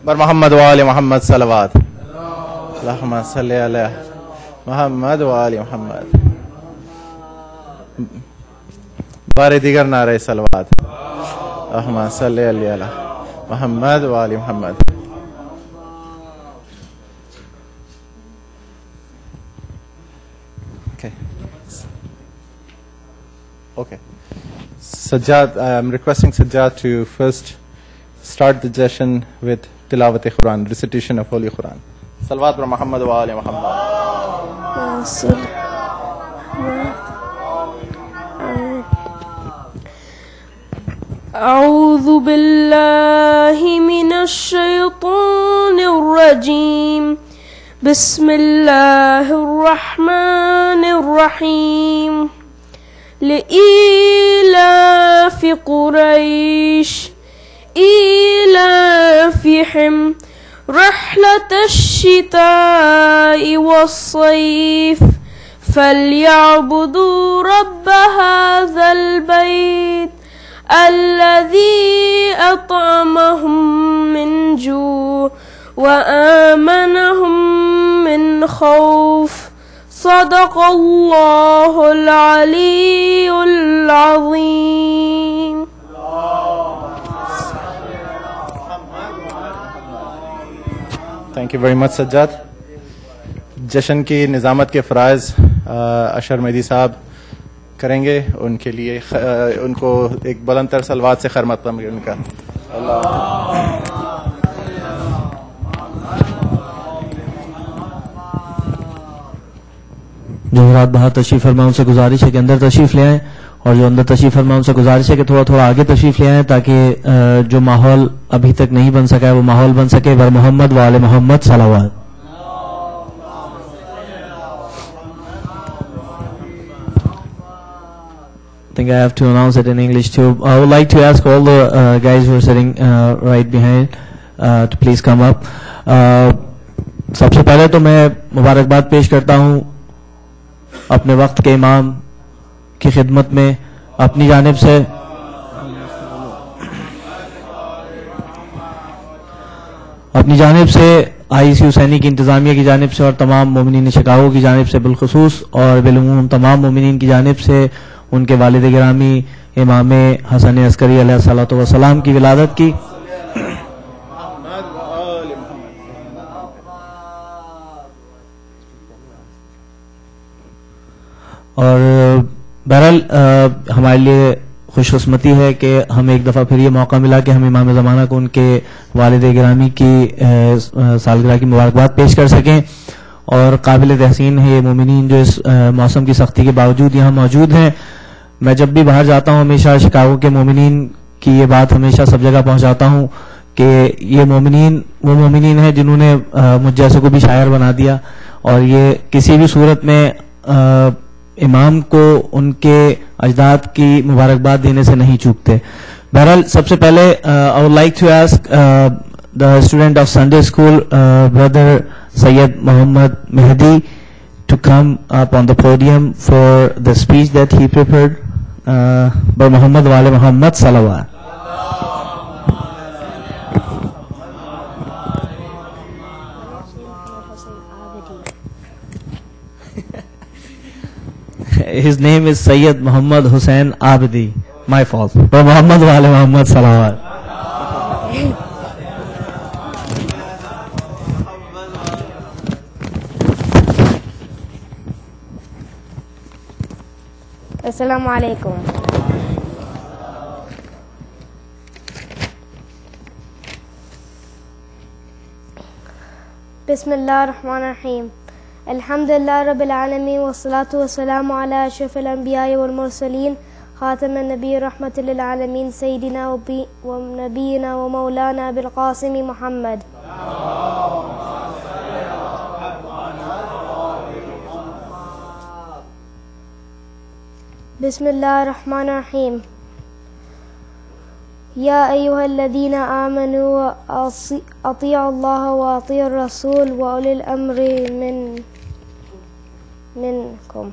بر محمد وآل محمد صلوات. اللہم صلی علی محمد وآل محمد. بار دیگر نعرہ صلوات. اللہم صلی علی محمد وآل محمد. Okay. Sajjad, I'm requesting Sajjad to first start the session with Tilawat Quran, recitation of Holy Quran. Salawat par Muhammad wa ali Muhammad. أعوذ بالله من الشيطان الرجيم. بسم الله الرحمن الرحيم. لإيلاف قريش إيلافهم رحلة الشتاء والصيف فليعبدوا رب هذا البيت الذي أطعمهم من جوع وآمنهم من خوف. صدق اللہ العلی العظیم. Thank you very much Sajjad. جشن کی نظامت کے فرائض اشر مہدی صاحب کریں گے. ان کے لیے ان کو ایک بلند تر صلوات سے خیر مقدم ان کا. اللہ جو حضرات باہر تشریف فرما ان سے گزارش ہے کہ اندر تشریف لے آئیں, اور جو اندر تشریف فرما ان سے گزارش ہے کہ تھوڑا تھوڑا آگے تشریف لے آئیں تاکہ جو ماحول ابھی تک نہیں بن سکا ہے وہ ماحول بن سکے. بر محمد و آل محمد صلوات. I think I have to announce it in English too. I would like to ask all the guys who are sitting right behind to please come up. سب سے پہلے تو میں مبارکباد پیش کرتا ہوں اپنے وقت کے امام کی خدمت میں اپنی جانب سے آئی سی حسینی کی انتظامیہ کی جانب سے اور تمام مومنین شکاگو کی جانب سے بالخصوص اور بالعموم تمام مومنین کی جانب سے ان کے والد گرامی امام حسن عسکری علیہ الصلوۃ والسلام کی ولادت کی. اور بہرحال ہمارے لیے خوش قسمتی ہے کہ ہمیں ایک دفعہ پھر یہ موقع ملا کہ ہم امام زمانہ کو ان کے والد گرامی کی سالگرہ کی مبارکباد پیش کر سکیں. اور قابل تحسین ہے یہ مومنین جو اس موسم کی سختی کے باوجود یہاں موجود ہیں. میں جب بھی باہر جاتا ہوں ہمیشہ شکاگو کے مومنین کی یہ بات ہمیشہ سب جگہ پہنچاتا ہوں کہ یہ مومنین وہ مومنین ہیں جنہوں نے مجھ جیسے کو بھی شاعر بنا دیا, اور یہ کسی بھی صورت میں امام کو ان کے اجداد کی مبارکباد دینے سے نہیں چوکتے. بہرحال سب سے پہلے I would like to ask the student of Sunday school brother Sayyid Muhammad Mehdi to come up on the podium for the speech that he prepared by Muhammad wa ali Muhammad salawat. His name is Sayyid Muhammad Hussain Abdi. My fault. By Muhammad wa ali Muhammad salawat. السلام علیکم. بسم اللہ الرحمن الرحیم. الحمدللہ رب العالمین والصلاة والسلام علی اشرف الانبیاء والمرسلین خاتم النبی رحمت للعالمین سیدنا و نبینا و مولانا بالقاسم محمد. بسم اللہ الرحمن الرحیم. یا ایہا الذین آمنوا اطیعوا اللہ و اطیعوا الرسول و اولی الامر منکم.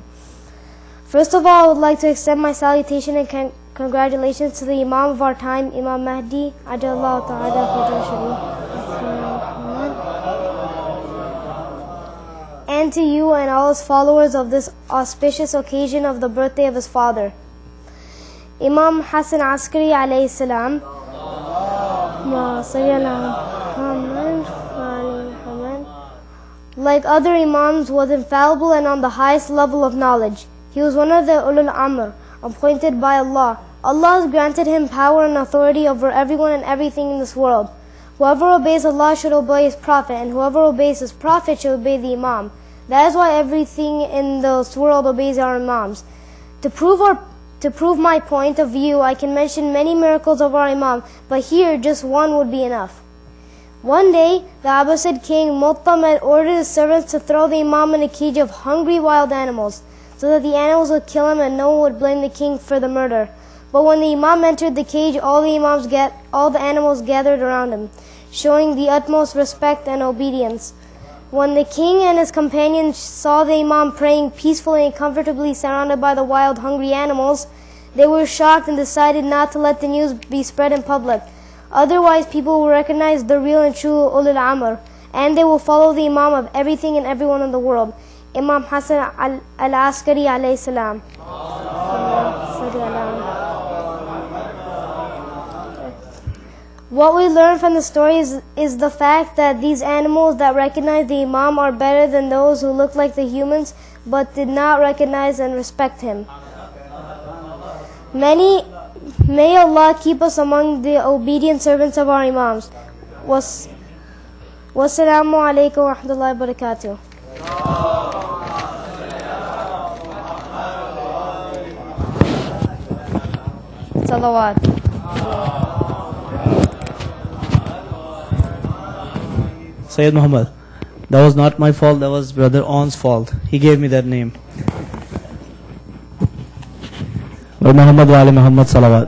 First of all, I would like to extend my salutation and congratulations to the Imam of our time, Imam Mahdi, Ajallahu Ta'ala Qadr Sharif. and to you and all his followers of this auspicious occasion of the birthday of his father. Imam Hassan Askari alayhi salam, like other imams, was infallible and on the highest level of knowledge. He was one of the Ulul Amr, appointed by Allah. Allah has granted him power and authority over everyone and everything in this world. Whoever obeys Allah should obey his Prophet, and whoever obeys his Prophet should obey the Imam. That is why everything in this world obeys our Imams. To prove my point of view, I can mention many miracles of our Imam, but here just one would be enough. One day, the Abbasid king Muttam had ordered his servants to throw the Imam in a cage of hungry wild animals, so that the animals would kill him and no one would blame the king for the murder. But when the Imam entered the cage, all the animals gathered around him, showing the utmost respect and obedience. When the king and his companions saw the Imam praying peacefully and comfortably surrounded by the wild, hungry animals, they were shocked and decided not to let the news be spread in public. Otherwise, people will recognize the real and true Ulul Amr, and they will follow the Imam of everything and everyone in the world, Imam Hassan al-Askari alayhi salam. What we learn from the story is the fact that these animals that recognize the Imam are better than those who look like the humans but did not recognize and respect him. May Allah keep us among the obedient servants of our Imams. Wassalamu alaikum wa rahmatullahi wa barakatuh. Salawat. Sayyid Muhammad, that was not my fault, that was Brother On's fault. He gave me that name. Wa Muhammad wa ali Muhammad salawat.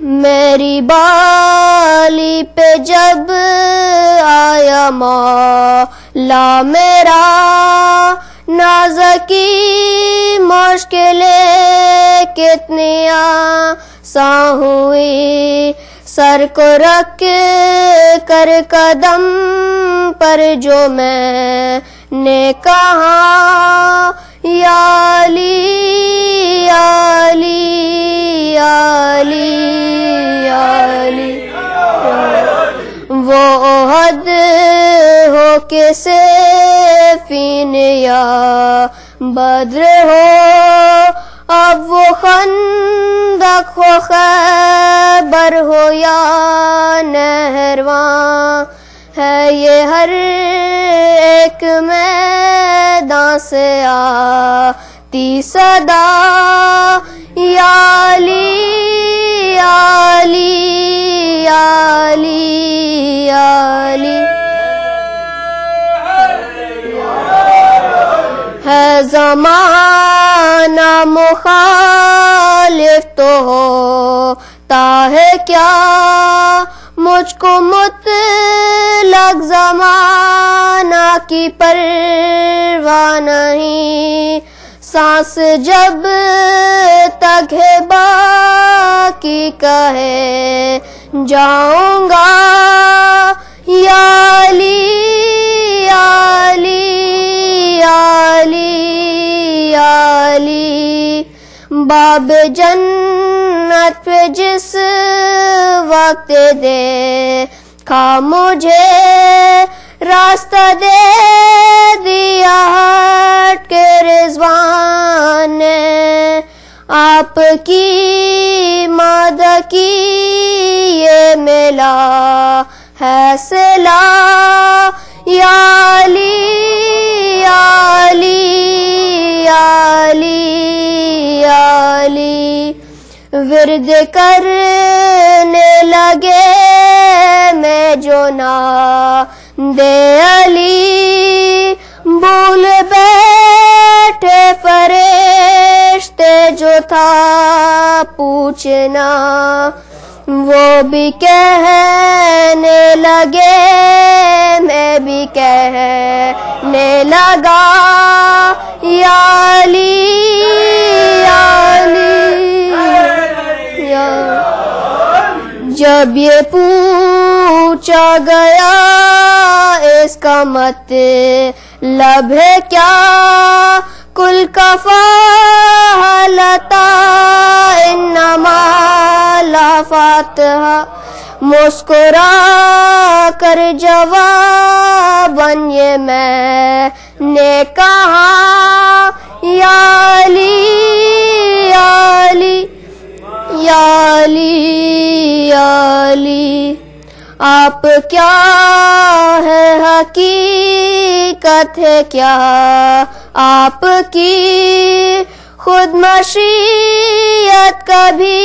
میری بالی پہ جب آیا مولا میرا، نازکی مشکلیں کتنی آسان ہوئی، سر کو رکھ کر قدم پر جو میں نے کہا یا علی یا علی یا علی یا علی، وہ احد ہو کہ صفین یا بدر ہو، اب وہ خندق ہو خیبر ہو یا نہروان، ہے یہ ہر ایک میدان سے آتی صدا یا علی یا علی یا علی یا علی، ہے زمانہ مخالف تو ہوتا ہے کیا، مجھ کو مطلق زمانہ کی پرواہ نہیں، سانس جب تک ہے باقی کہے جاؤں گا یا علی یا علی یا علی یا علی، باب جنت پہ جس وقت دیکھا مجھے، راستہ دے دیا ہٹ کے رضوان نے، آپ کی مدد کی یہ ملا ہے صلہ یا علی یا علی یا علی یا علی، ورد کرنے لگے میں جو دے علی، بھول بیٹھے فرشتے جو تھا پوچھنا، وہ بھی کہنے لگے میں بھی کہنے لگا یا علی یا علی یا، جب یہ پوچھا گیا اس کا مطلب ہے کیا، کل کفالتا انما لا فاتحہ، مسکرا کر جواباً یہ میں نے کہا یا علی یا علی یا علی یا علی، آپ کیا ہے حقیقت ہے کیا آپ کی خود مشیت کا بھی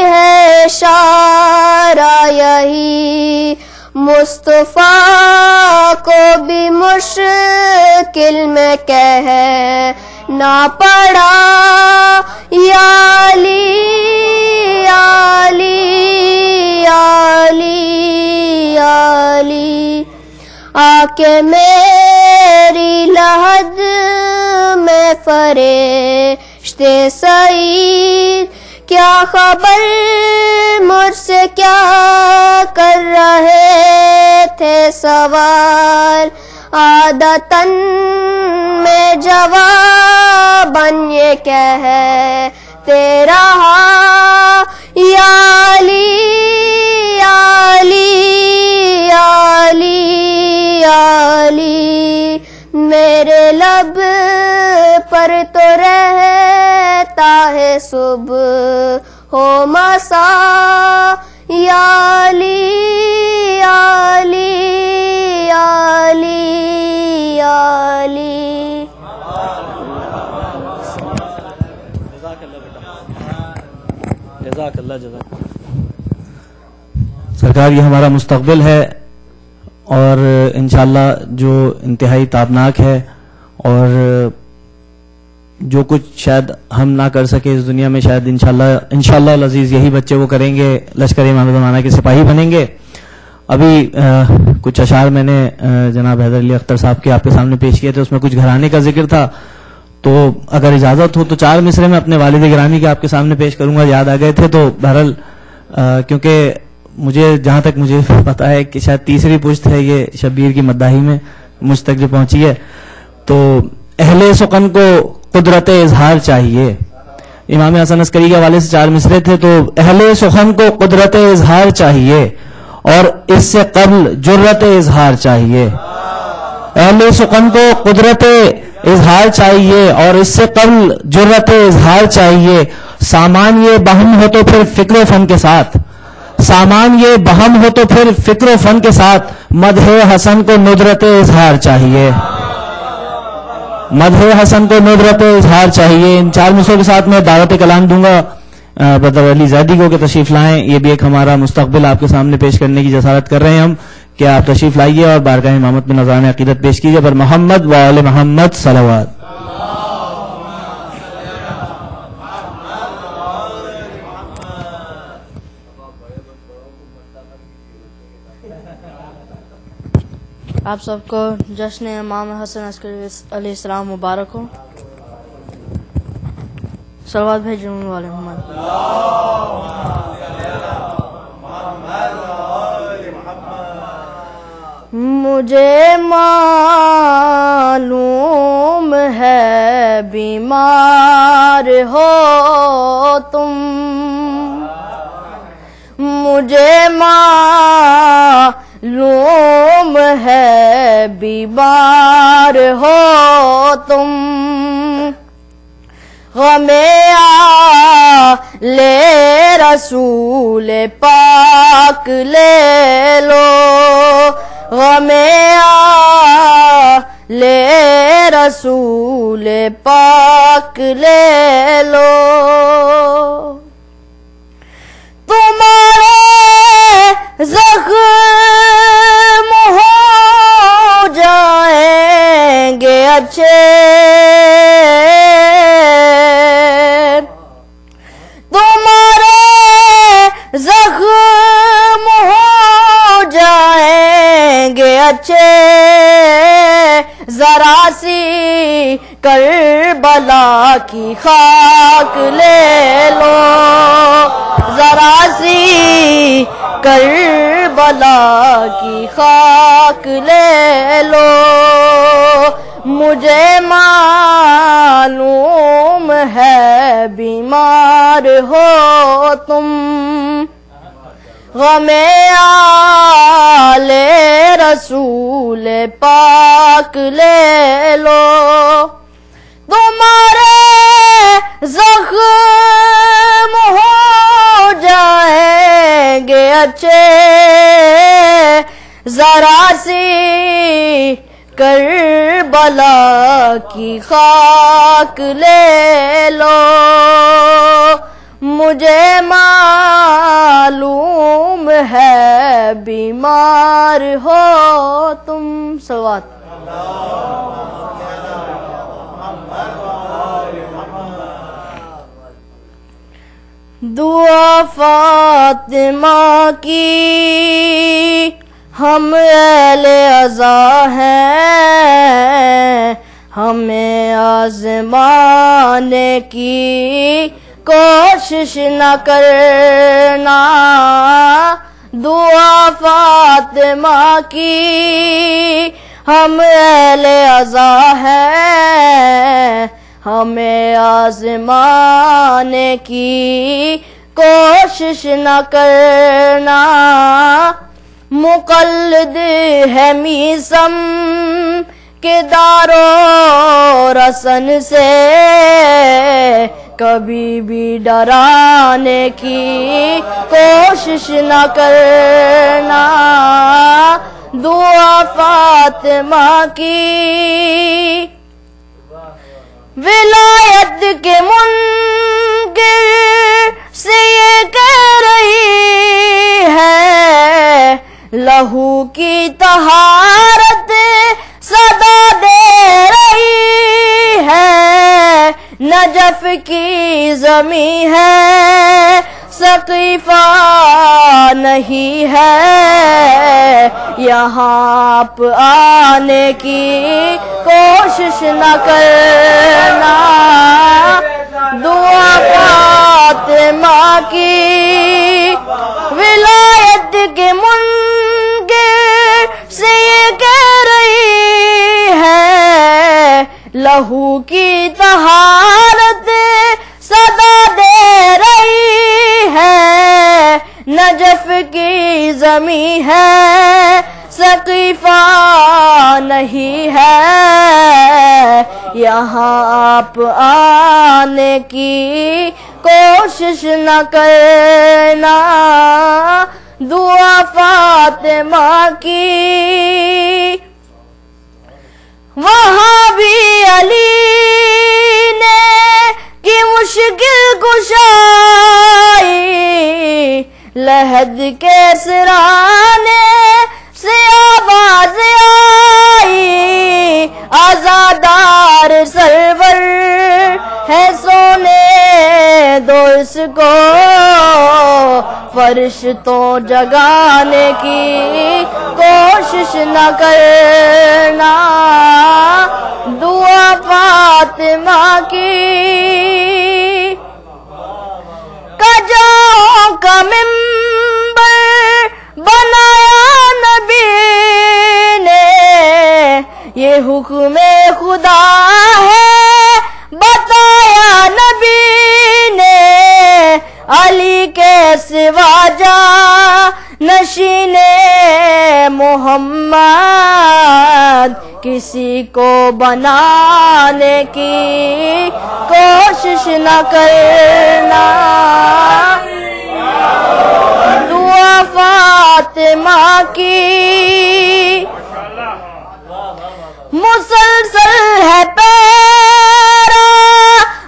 ہے اشارہ، یہی مصطفیٰ کو بھی مشکل میں کہنا پڑا یا علی یا علی یا علی یا علی، آ کے میری لحد میں فرشتے سعید، کیا خبر مجھ سے کیا کر رہے تھے سوال، عادتاً میں جواباً یہ کہتے رہا یا علی یا علی یا علی یا علی، میرے لب پر تو رہتا ہے صبح ہو مساء یا علی یا علی یا علی یا علی۔ جزاک اللہ جزاک۔ سرکار یہ ہمارا مستقبل ہے اور انشاءاللہ جو انتہائی تابناک ہے، اور جو کچھ شاید ہم نہ کر سکے اس دنیا میں، شاید انشاءاللہ العزیز یہی بچے وہ کریں گے، لشکر امام زمانہ کے سپاہی بنیں گے. ابھی کچھ اشعار میں نے جناب حیدر علی اختر صاحب کے آپ کے سامنے پیش کیے تھے، اس میں کچھ گھرانے کا ذکر تھا، تو اگر اجازت ہو تو 4 مصرے میں اپنے والد گرامی کے آپ کے سامنے پیش کروں گا. یاد آ گئے تھے تو بہرحال کیونکہ مجھے جہاں تک مجھے پتا ہے کہ شاید تیسری پشت ہے یہ شبیر کی مداحی میں مجھ تک جو پہنچی ہے. تو اہل سخن کو قدرت اظہار چاہیے. امام حسن عسکری کے حوالے سے 4 مصرے تھے. تو اہل سخن کو قدرت اظہار چاہیے اور اس سے قبل جرت اظہار چاہیے. اہل سخن کو قدرت اظہار چاہیے اور اس سے قبل جرت اظہار چاہیے. سامان یہ بہم ہو تو پھر فکر و فن کے ساتھ، سامان یہ بہم ہو تو پھر فکر و فن کے ساتھ مدح حسن کو ندرت اظہار چاہیے. مدح حسن کو ندرت اظہار چاہیے. ان 4 مصروں کے ساتھ میں دعوت کلام دوں گا بدر علی زیدی کو کہ تشریف لائیں. یہ بھی ایک ہمارا مستقبل آپ کے سامنے پیش کرنے کی جسارت کر رہے ہیں ہم کہ آپ تشریف لائیے اور بارگاہ امامت میں نذران عقیدت پیش کیجیے پر محمد و آل محمد صلوات. آپ سب کو جشن امام حسن عسکری علیہ السلام مبارک ہو. صلوات بھیجنے والے محمد. مجھے معلوم ہے بیمار ہو تم، مجھے معلوم ہے بیمار ہو تم. غم لے رسول پاک لے لو، غم لے رسول پاک لے لو. تمہارے زخم ہو جائیں گے اچھے، تمہارے زخم ہو جائیں گے اچھے. ذرا سی کربلا کی خاک لے لو، ذرا سی کربلا کی خاک لے لو. مجھے معلوم ہے بیمار ہو تم، غم آل رسول پاک لے لو. تمہارے زخم ہو جائیں گے اچھے، ذرا سی کربلا کی خاک لے لو. مجھے معلوم ہے بیمار ہو تم. صلوات. دعا فاطمہ کی ہم اہل عزا ہیں، ہمیں آزمانے کی کوشش نہ کرنا. دعا فاطمہ کی ہم اہل عزا ہیں، ہمیں آزمانے کی کوشش نہ کرنا. مقلد ہے میسم کے دارو رسن سے، کبھی بھی ڈرانے کی کوشش نہ کرنا. دعا فاطمہ کی ولایت کے منکر سے یہ کہہ رہی ہے، لہو کی طہارت صدا دے رہی ہے. کی زمین ہے سقیفہ نہیں ہے، یہاں آپ آنے کی کوشش نہ کرنا، دعا فاطمہ کی ولایت کے منکر سے یہ کہہ رہی ہے، لہو کی طہارت صدا دے رہی ہے، نجف کی زمین ہے سقیفہ نہیں ہے، یہاں آپ آنے کی کوشش نہ کرنا، دعا فاطمہ کی۔ وہاں بھی علی نے کی مشکل کشائی، لحد کے سرانے سے آواز آئی، آزادار سرور ہے سونے دو اس کو، فرشتوں جگانے کی کوشش نہ کرنا، دعا فاطمہ کی۔ کجاؤں کا ممبر بنایا نبی نے، یہ حکم خدا ہے بتایا نبی نے، علی کے سوا جا نشین محمد کسی کو بنانے کی کوشش نہ کرنا، دعا فاطمہ کی۔ مسلسل ہے پیرا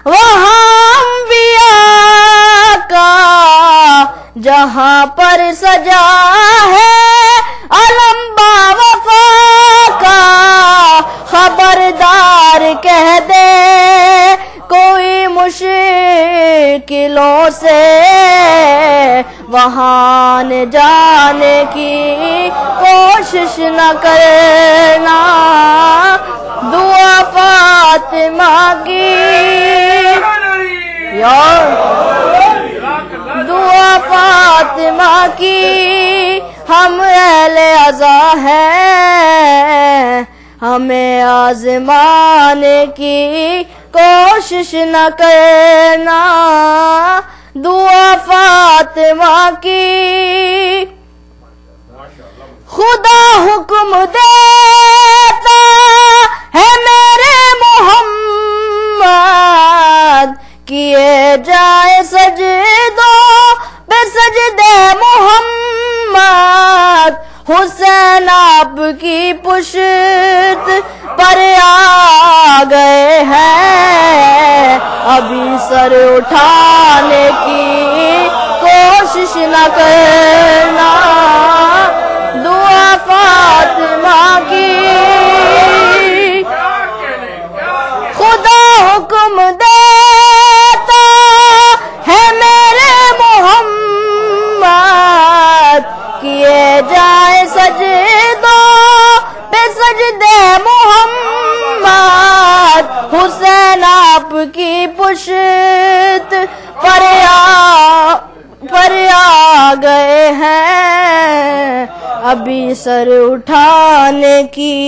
وہاں انبیاء کا، جہاں پر سجا ہے علم با وفا کا، خبردار کہہ دے کوئی مشکلوں سے وہاں نہ جانے کی کوشش نہ کرنا، دعا فاطمہ کی۔ دعا فاطمہ کی، ہم اہل عزا ہیں، ہمیں آزمانے کی کوشش نہ کرنا، دعا فاطمہ کی۔ خدا حکم دیتا ہے میرے محمد، کیے جائے سجدوں پہ سجدے محمد، حسین آپ کی پشت پر آ گئے ہیں، ابھی سر اٹھانے کی کوشش نہ کرنا، دعا فاطمہ کی۔ خدا حکم دیتا ہے میرے محمد، کیے جائے سجدوں پہ سجدے محمد، حسین آپ کی پشت پر آ گئے ہیں، ابھی سر اٹھانے کی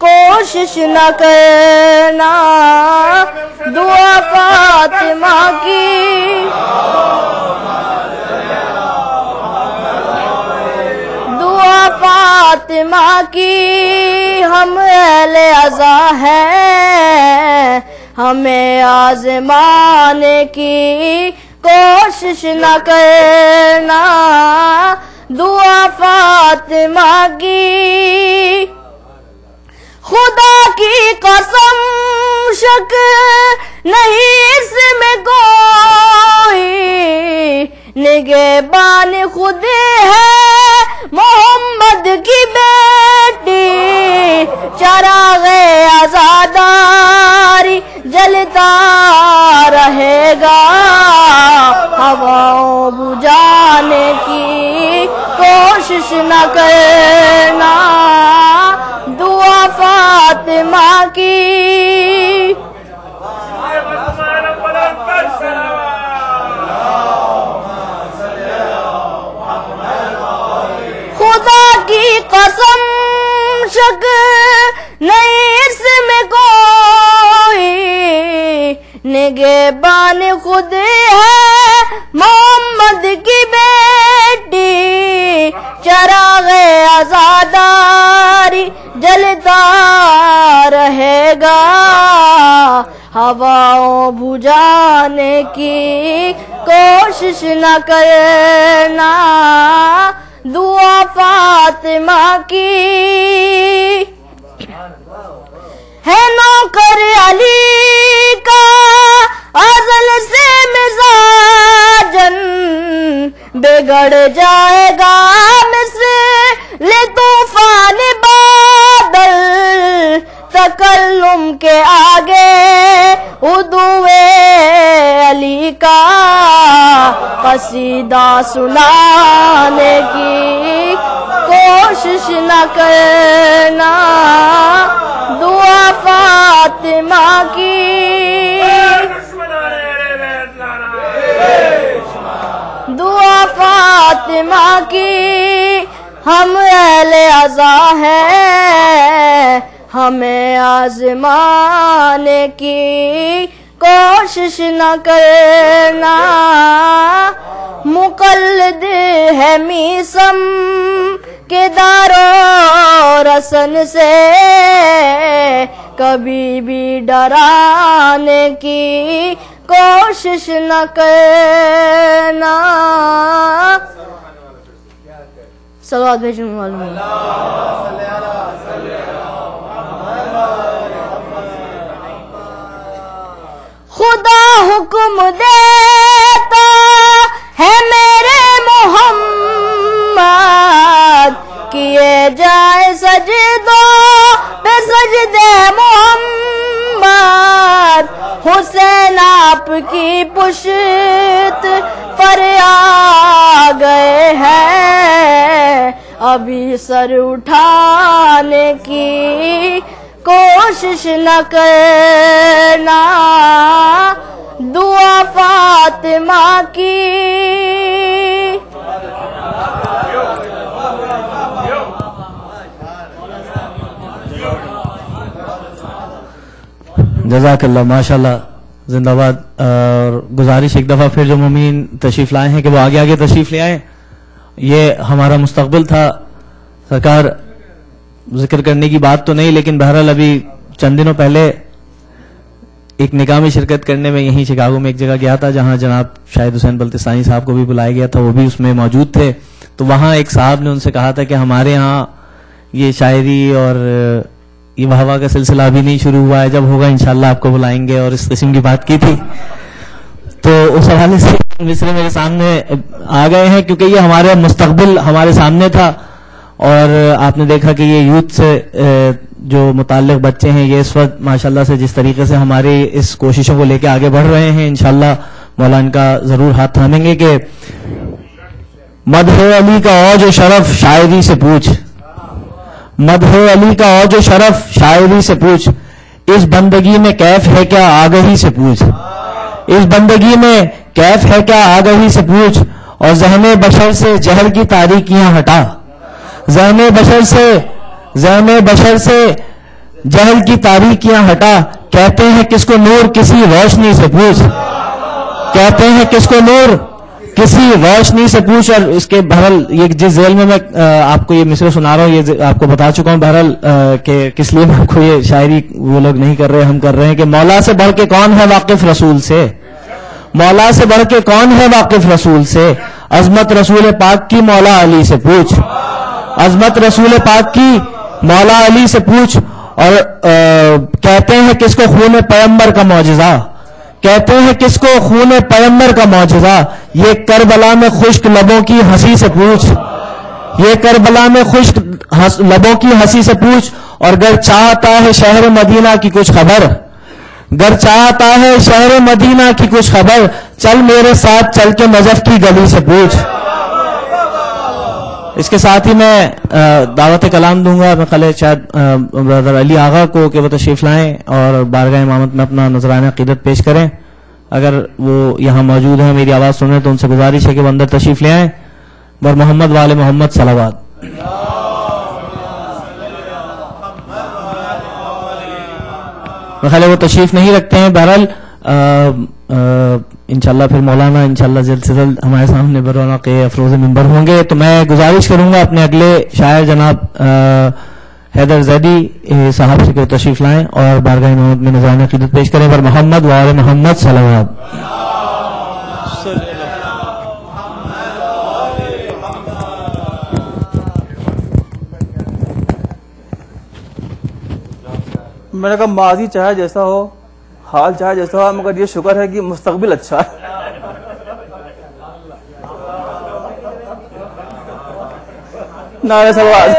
کوشش نہ کرنا، دعا فاطمہ کی۔ دعا فاطمہ کی، ہم اہل عزا ہیں، ہمیں آزمانے کی کوشش نہ کرنا، دعا فاطمہ کی۔ خدا کی قسم شک نہیں اس میں کوئی، نگہبان خود ہے محمد کی بیٹی، چراغ آزاداری جلتا رہے کوشش نہ کرنا دعا فاطمہ کی. خدا کی قسم شک نہیں اس میں کوئی نگہبان خود ہے محمد کی بیٹی. چراغ عزاداری جلتا رہے گا ہواؤں بجھانے کی کوشش نہ کرنا دعا فاطمہ کی. ہے نوکر علی کا ازل سے مزاجن بگڑ جائے گا مثل طوفان بادل. تکلم کے آگے ادعو علی کا قصیدہ سنانے کی کوشش نہ کرنا دعا فاطمہ کی. دعا فاطمہ کی. ہم اہل عزا ہیں ہمیں آزمانے کی کوشش نہ کرنا. مقلد ہے میسم کے دار و رسن سے کبھی بھی ڈرانے کی کوشش نہ کرنا. صلوات بھیجنے والوں خدا حکم دیتا ہے میرے محمد کیے جائے سجدوں پہ سجدے محمد. حسین آپ کی پشت پر آ گئے ہیں ابھی سر اٹھانے کی کوشش نہ کرنا دعا فاطمہ کی. جزاک اللہ ماشاء اللہ زندہ باد. اور گزارش ایک دفعہ پھر جو مومین تشریف لائے ہیں کہ وہ آگے آگے تشریف لے آئیں. یہ ہمارا مستقبل تھا. سرکار ذکر کرنے کی بات تو نہیں لیکن بہرحال ابھی چند دنوں پہلے ایک نکاح میں شرکت کرنے میں یہیں شکاگو میں ایک جگہ گیا تھا جہاں جناب شاہد حسین بلتستانی صاحب کو بھی بلایا گیا تھا, وہ بھی اس میں موجود تھے. تو وہاں ایک صاحب نے ان سے کہا تھا کہ ہمارے ہاں یہ شاعری اور یہ واہ کا سلسلہ ابھی نہیں شروع ہوا ہے, جب ہوگا انشاءاللہ آپ کو بلائیں گے, اور اس قسم کی بات کی تھی. تو اس حوالے سے مصرے میرے سامنے آ گئے ہیں کیونکہ یہ ہمارا مستقبل ہمارے سامنے تھا. اور آپ نے دیکھا کہ یہ یوتھ سے جو متعلق بچے ہیں یہ اس وقت ماشاءاللہ سے جس طریقے سے ہماری اس کوششوں کو لے کے آگے بڑھ رہے ہیں, انشاءاللہ مولا ان کا ضرور ہاتھ تھامیں گے. کہ مدح علی کا اوج و شرف شاعری سے پوچھ, مدح علی کا اوج و شرف شاعری سے پوچھ, اس بندگی میں کیف ہے کیا آگہی سے پوچھ, اس بندگی میں کیف ہے کیا آگہی سے پوچھ, اور ذہن بشر سے جہل کی تاریکیاں ہٹا, ذہن بشر سے جہل کی تاریکیاں ہٹا, کہتے ہیں کس کو نور کسی روشنی سے پوچھ, کہتے ہیں کس کو نور کسی روشنی سے پوچھ. اور اس کے بہرحال یہ جس ذیل میں آپ کو یہ مصرع سنا رہا ہوں یہ آپ کو بتا چکا ہوں بہرحال کہ کس لیے میں آپ کو یہ شاعری وہ لوگ نہیں کر رہے, ہم کر رہے ہیں کہ مولا سے بڑھ کے کون ہے واقف رسول سے, مولا سے بڑھ کے کون ہے واقف رسول سے, عظمت رسول پاک کی مولا علی سے پوچھ, عظمت رسول پاک کی مولا علی سے پوچھ. اور کہتے ہیں کس کو خون پیغمبر کا معجزہ, کہتے ہیں کس کو خون پیغمبر کا معجزہ, یہ کربلا میں خشک لبوں کی ہنسی سے پوچھ, یہ کربلا میں خشک لبوں کی ہنسی سے پوچھ. اور گر چاہتا ہے شہر مدینہ کی کچھ خبر, گر چاہتا ہے شہر مدینہ کی کچھ خبر, چل میرے ساتھ چل کے نجف کی گلی سے پوچھ. اس کے ساتھ ہی میں دعوت کلام دوں گا. میں خالد شاید برادر علی آغا کو کہ وہ تشریف لائیں اور بارگاہ امامت میں اپنا نذرانہ عقیدت پیش کریں. اگر وہ یہاں موجود ہیں, میری آواز سنیں, تو ان سے گزارش ہے کہ وہ اندر تشریف لے آئیں. بر محمد وال محمد صلوات. خیال وہ تشریف نہیں رکھتے ہیں. بہرحال انشاءاللہ پھر مولانا انشاءاللہ جلد سے جلد ہمارے سامنے برونق افروز منبر ہوں گے. تو میں گزارش کروں گا اپنے اگلے شاعر جناب حیدر زیدی صاحب سے کہ تشریف لائیں اور بارگاہ امامت میں نذرانہ عقیدت پیش کریں. پر محمد وآل محمد صلوات. میں نے کہا ماضی چاہے جیسا ہو, حال چاہے جیسا ہو, مگر یہ شکر ہے کہ مستقبل اچھا ہے. نعرہ صلوات.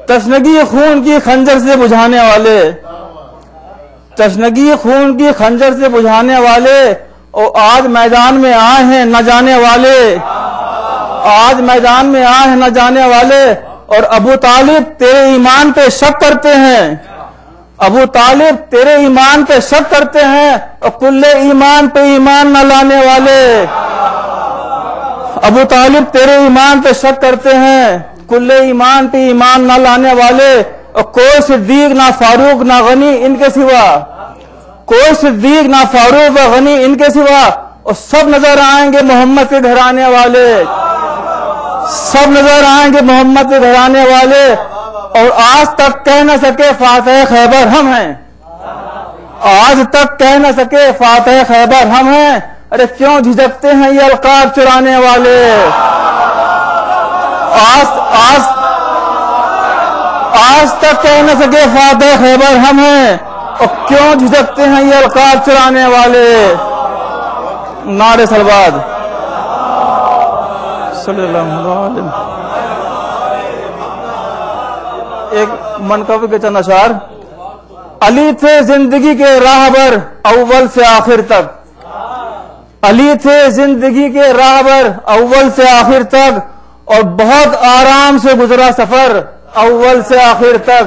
تشنگی خون کی خنجر سے بجھانے والے, تشنگی خون کی خنجر سے بجھانے والے, اور آج میدان میں آئے ہیں نہ جانے والے, آج میدان میں آئے ہیں نہ جانے والے. اور ابو طالب تیرے ایمان پہ شک کرتے ہیں, ابو طالب تیرے ایمان پہ شک کرتے ہیں, اور کل ایمان پہ ایمان نہ لانے والے. ابو طالب تیرے ایمان پہ شک کرتے ہیں, کل ایمان پہ ایمان نہ لانے والے. اور کوئی صدیق نہ فاروق نہ غنی ان کے سوا, کوئی صدیق نہ فاروق نہ غنی ان کے سوا. اور سب نظر آئیں گے محمد کے گھرانے والے, سب نظر آئیں گے محمد کے گھرانے والے. اور آج تک کہہ نہ سکے فاتح خیبر ہم ہیں, آج تک کہہ نہ سکے فاتح خیبر ہم ہیں. ارے کیوں جھجکتے ہیں یہ القاب چرانے والے, آج تک کہہ نہ سکے فاتح خیبر ہم ہیں, اور کیوں جھجکتے ہیں یہ القاب چرانے والے. نعرہ صلوات. صلی اللہ علیہ وسلم. ایک منقب کے چند اشعار. علی تھے زندگی کے راہبر اول سے آخر تک, علی تھے زندگی کے راہبر اول سے آخر تک, اور بہت آرام سے گزرا سفر اول سے آخر تک,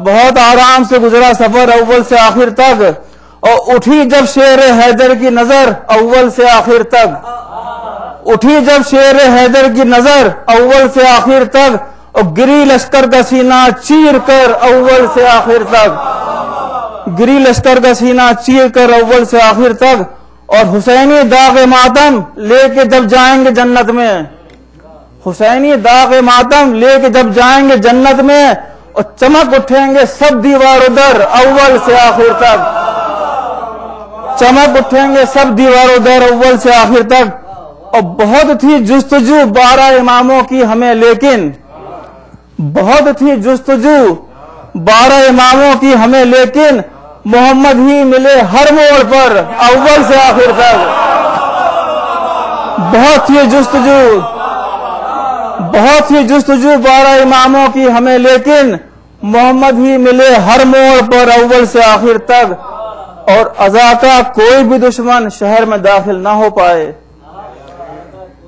بہت آرام سے گزرا سفر اول سے آخر تک. اور اٹھی جب شیر حیدر کی نظر اول سے آخر تک, اٹھی جب شیر حیدر کی نظر اول سے آخر تک, اور گری لشکر کا سینہ چیر کر اول سے آخر تک, گری لشکر کا سینہ چیر کر اول سے آخر تک. اور حسینی داغ ماتم لے کے جب جائیں گے جنت میں, حسینی داغ ماتم لے کے جب جائیں گے جنت میں, اور چمک اٹھیں گے سب دیوار ادھر اول سے آخر تک, چمک اٹھیں گے سب دیوار ادھر اول سے آخر تک. اور بہت تھی جستجو 12 اماموں کی ہمیں, لیکن بہت تھی جستجو 12 اماموں کی ہمیں, لیکن محمد ہی ملے ہر موڑ پر اول سے آخر تک. بہت تھی جستجو, بہت ہی جستجو 12 اماموں کی ہمیں, لیکن محمد ہی ملے ہر موڑ پر اول سے آخر تک. اور ازا کا کوئی بھی دشمن شہر میں داخل نہ ہو پائے,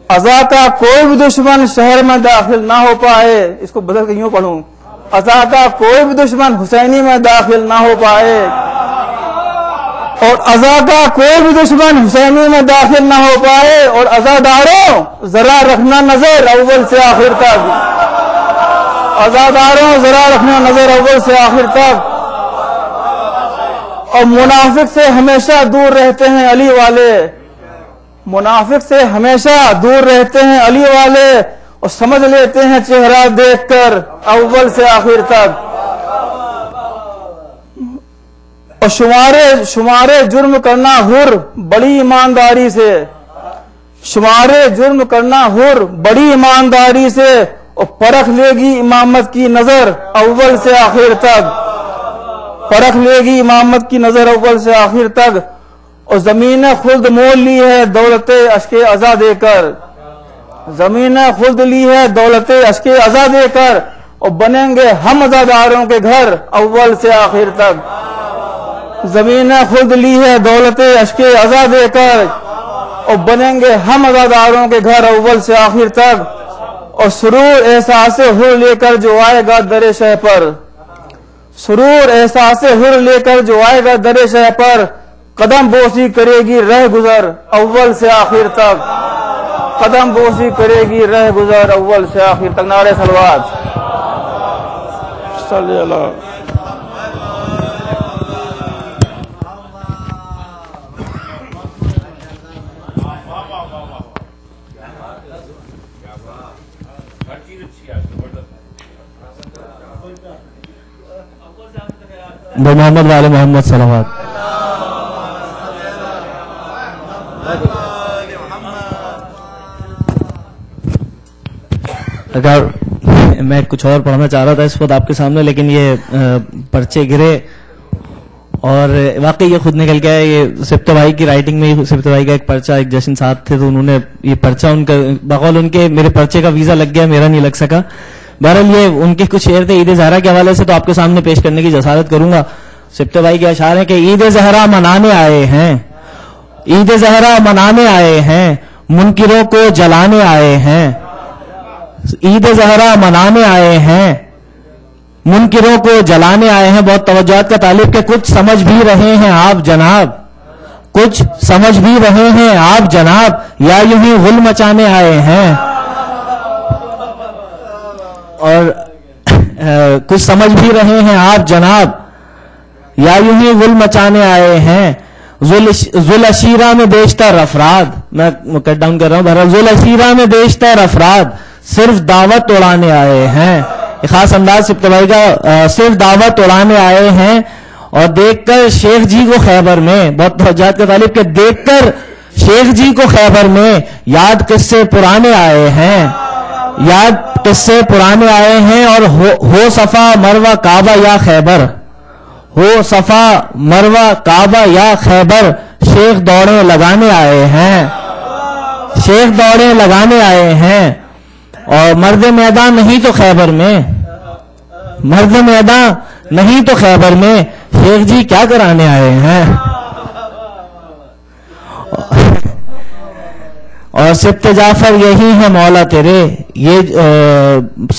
ازا کا کوئی بھی دشمن شہر میں داخل نہ ہو پائے. اس کو بدل کے یوں پڑھوں, ازا کا کوئی بھی دشمن حسینی میں داخل نہ ہو پائے, اور ازا کا کوئی بھی دشمن حسینی میں داخل نہ ہو پائے. اور ازاداروں ذرا رکھنا نظر اول سے آخر تک, ازاداروں ذرا رکھنا نظر اول سے آخر تک. اور منافق سے ہمیشہ دور رہتے ہیں علی والے, منافق سے ہمیشہ دور رہتے ہیں علی والے, اور سمجھ لیتے ہیں چہرہ دیکھ کر اول سے آخر تک. اور شمارے جرم کرنا حر بڑی ایمانداری سے, شمارے جرم کرنا حر بڑی ایمانداری سے, اور پرکھ لے گی امامت کی نظر اول سے آخر تک, پرکھ لے گی امامت کی نظر اول سے آخر تک. اور زمین خلد مول لی ہے دولت اشک ازا دے کر, زمین خلد لی ہے دولت اشک ازا دے کر, اور بنیں گے ہم ازاداروں کے گھر اول سے آخر تک. زمین خود لی ہے دولت اشک ازا دے کر، اور بنیں گے ہم ازاداروں کے گھر اول سے آخر تک، اور سرور احساس حر لے کر جو آئے گا در شہ پر، سرور احساس حر لے کر جو آئے گا در شہ پر، قدم بوسی کرے گی رہ گزر اول سے آخر تک، قدم بوسی کرے گی رہ گزر اول سے آخر تک۔ نعرہ صلوات صلی اللہ۔ محمد والے محمد صلوات۔ اگر میں کچھ اور پڑھنا چاہ رہا تھا اس وقت آپ کے سامنے، لیکن یہ پرچے گرے اور واقعی یہ خود نکل گیا ہے۔ یہ سبت بھائی کی رائٹنگ میں، سبت بھائی کا ایک پرچہ، ایک جشن ساتھ تھے تو انہوں نے یہ پرچہ ان کا بقول ان کے میرے پرچے کا ویزا لگ گیا، میرا نہیں لگ سکا۔ بہرحال یہ ان کے کچھ شعر تھے عید زہرا کے حوالے سے، تو آپ کے سامنے پیش کرنے کی جسارت کروں گا۔ سبت بھائی کے اشعار ہیں کہ عید زہرا منانے آئے ہیں، عید زہرا منانے آئے ہیں، منکروں کو جلانے آئے ہیں، عید زہرا منانے آئے ہیں، منکروں کو جلانے آئے ہیں۔ بہت توجہات کا طالب کہ کچھ سمجھ بھی رہے ہیں آپ جناب، کچھ سمجھ بھی رہے ہیں آپ جناب، یا یوں ہی غل مچانے آئے ہیں، اور کچھ سمجھ بھی رہے ہیں آپ جناب، یا یوں ہی غل مچانے آئے ہیں۔ ذوالعشیرہ میں بیشتر افراد، میں کٹ ڈاؤن کر رہا ہوں، بہرحال ذوالعشیرہ میں بیشتر افراد صرف دعوت اڑانے آئے ہیں۔ ایک خاص انداز سبت بھائی کا، صرف دعوت اڑانے آئے ہیں، اور دیکھ کر شیخ جی کو خیبر میں، بہت توجہات کا طالب کہ دیکھ کر شیخ جی کو خیبر میں یاد قصے پرانے آئے ہیں، یاد قصے پرانے آئے ہیں، اور ہو صفا مروہ کعبہ یا خیبر، ہو صفا مروہ کعبہ یا خیبر، شیخ دوڑیں لگانے آئے ہیں، شیخ دوڑیں لگانے آئے ہیں۔ اور مرد میدان نہیں تو خیبر میں، مرد میدان نہیں تو خیبر میں، شیخ جی کیا کرانے آئے ہیں۔ اور سبت جعفر یہی ہے مولا تیرے، یہ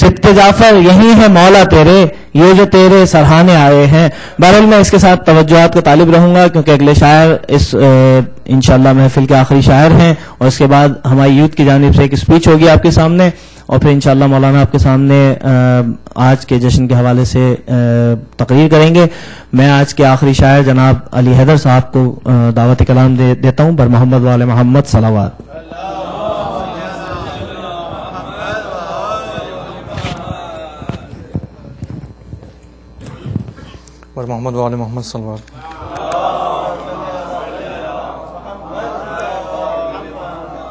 سبت جعفر یہی ہے مولا تیرے، یہ جو تیرے سرہانے آئے ہیں۔ بہرحال میں اس کے ساتھ توجہات کا طالب رہوں گا، کیونکہ اگلے شاعر اس انشاءاللہ محفل کے آخری شاعر ہیں، اور اس کے بعد ہماری یوتھ کی جانب سے ایک اسپیچ ہوگی آپ کے سامنے، اور پھر انشاءاللہ مولانا آپ کے سامنے آج کے جشن کے حوالے سے تقریر کریں گے۔ میں آج کے آخری شاعر جناب علی حیدر صاحب کو دعوت کلام دیتا ہوں، بر محمد والے محمد صلوات۔ بر محمد والے محمد صلوات۔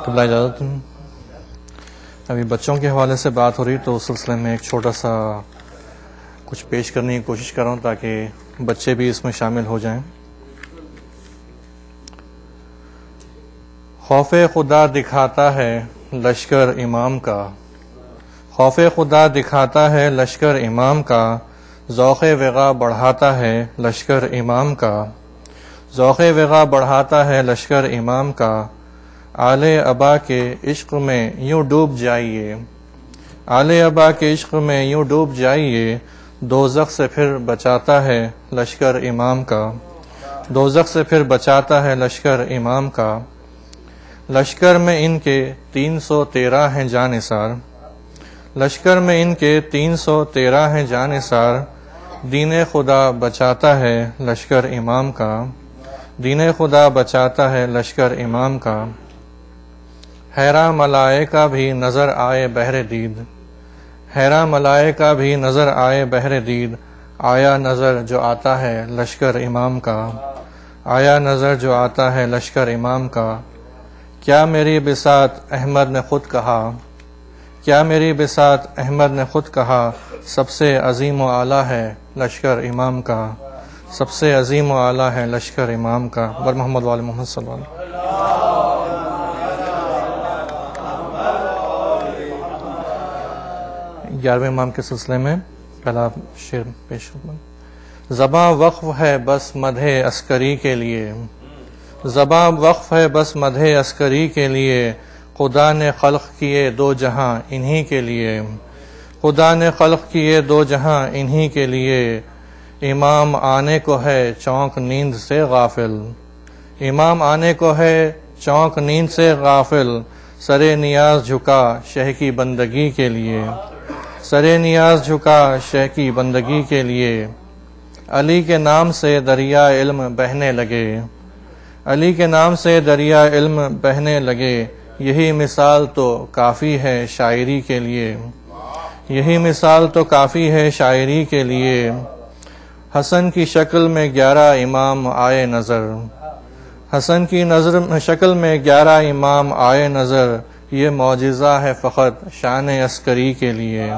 قبلہ اجازت، ابھی بچوں کے حوالے سے بات ہو رہی تو اس سلسلے میں ایک چھوٹا سا کچھ پیش کرنے کی کوشش کر رہا ہوں تاکہ بچے بھی اس میں شامل ہو جائیں۔ خوف خدا دکھاتا ہے لشکر امام کا، خوف خدا دکھاتا ہے لشکر امام کا، ذوق وغا بڑھاتا ہے لشکر امام کا، ذوق وغا بڑھاتا ہے لشکر امام کا، آل ابا کے عشق میں یوں ڈوب جائیے، آل ابا کے عشق میں یوں ڈوب جائیے، دوزخ سے پھر بچاتا ہے لشکر امام کا، دوزخ سے پھر بچاتا ہے لشکر امام کا۔ لشکر میں ان کے 313 ہیں جانثار، لشکر میں ان کے 313 ہیں جانثار، دین خدا بچاتا ہے لشکر امام کا، دین خدا بچاتا ہے لشکر امام کا۔ حیران ملائکہ بھی نظر آئے بہر دید، حیران ملائکہ بھی نظر آئے بہر دید، آیا نظر جو آتا ہے لشکر امام کا، آیا نظر جو آتا ہے لشکر امام کا۔ کیا میری بساط احمد نے خود کہا، کیا میری بساط احمد نے خود کہا، سب سے عظیم و اعلیٰ ہے لشکر امام کا، سب سے عظیم و اعلیٰ ہے لشکر امام کا۔ بر محمد وال محمد صلی اللہ علیہ وسلم۔ 11ویں امام کے سلسلے میں پہلا شعر پیش ہوگا۔ زباں وقف ہے بس مدح عسکری کے لیے، زباں وقف ہے بس مدح عسکری کے لیے، خدا نے خلق کیے دو جہاں انہی کے لیے، خدا نے خلق کیے دو جہاں انہی کے لیے، امام آنے کو ہے چونک نیند سے غافل، امام آنے کو ہے چونک نیند سے غافل، سرے نیاز جھکا شہ کی بندگی کے لیے، سرے نیاز جھکا شہ کی بندگی کے لیے، علی کے نام سے دریا علم بہنے لگے، علی کے نام سے دریا علم بہنے لگے، یہی مثال تو کافی ہے شاعری کے لیے، یہی مثال تو کافی ہے شاعری کے لیے، حسن کی شکل میں 11 امام آئے نظر، حسن کی شکل میں 11 امام آئے نظر، یہ معجزہ ہے فقط شان عسکری کے لیے،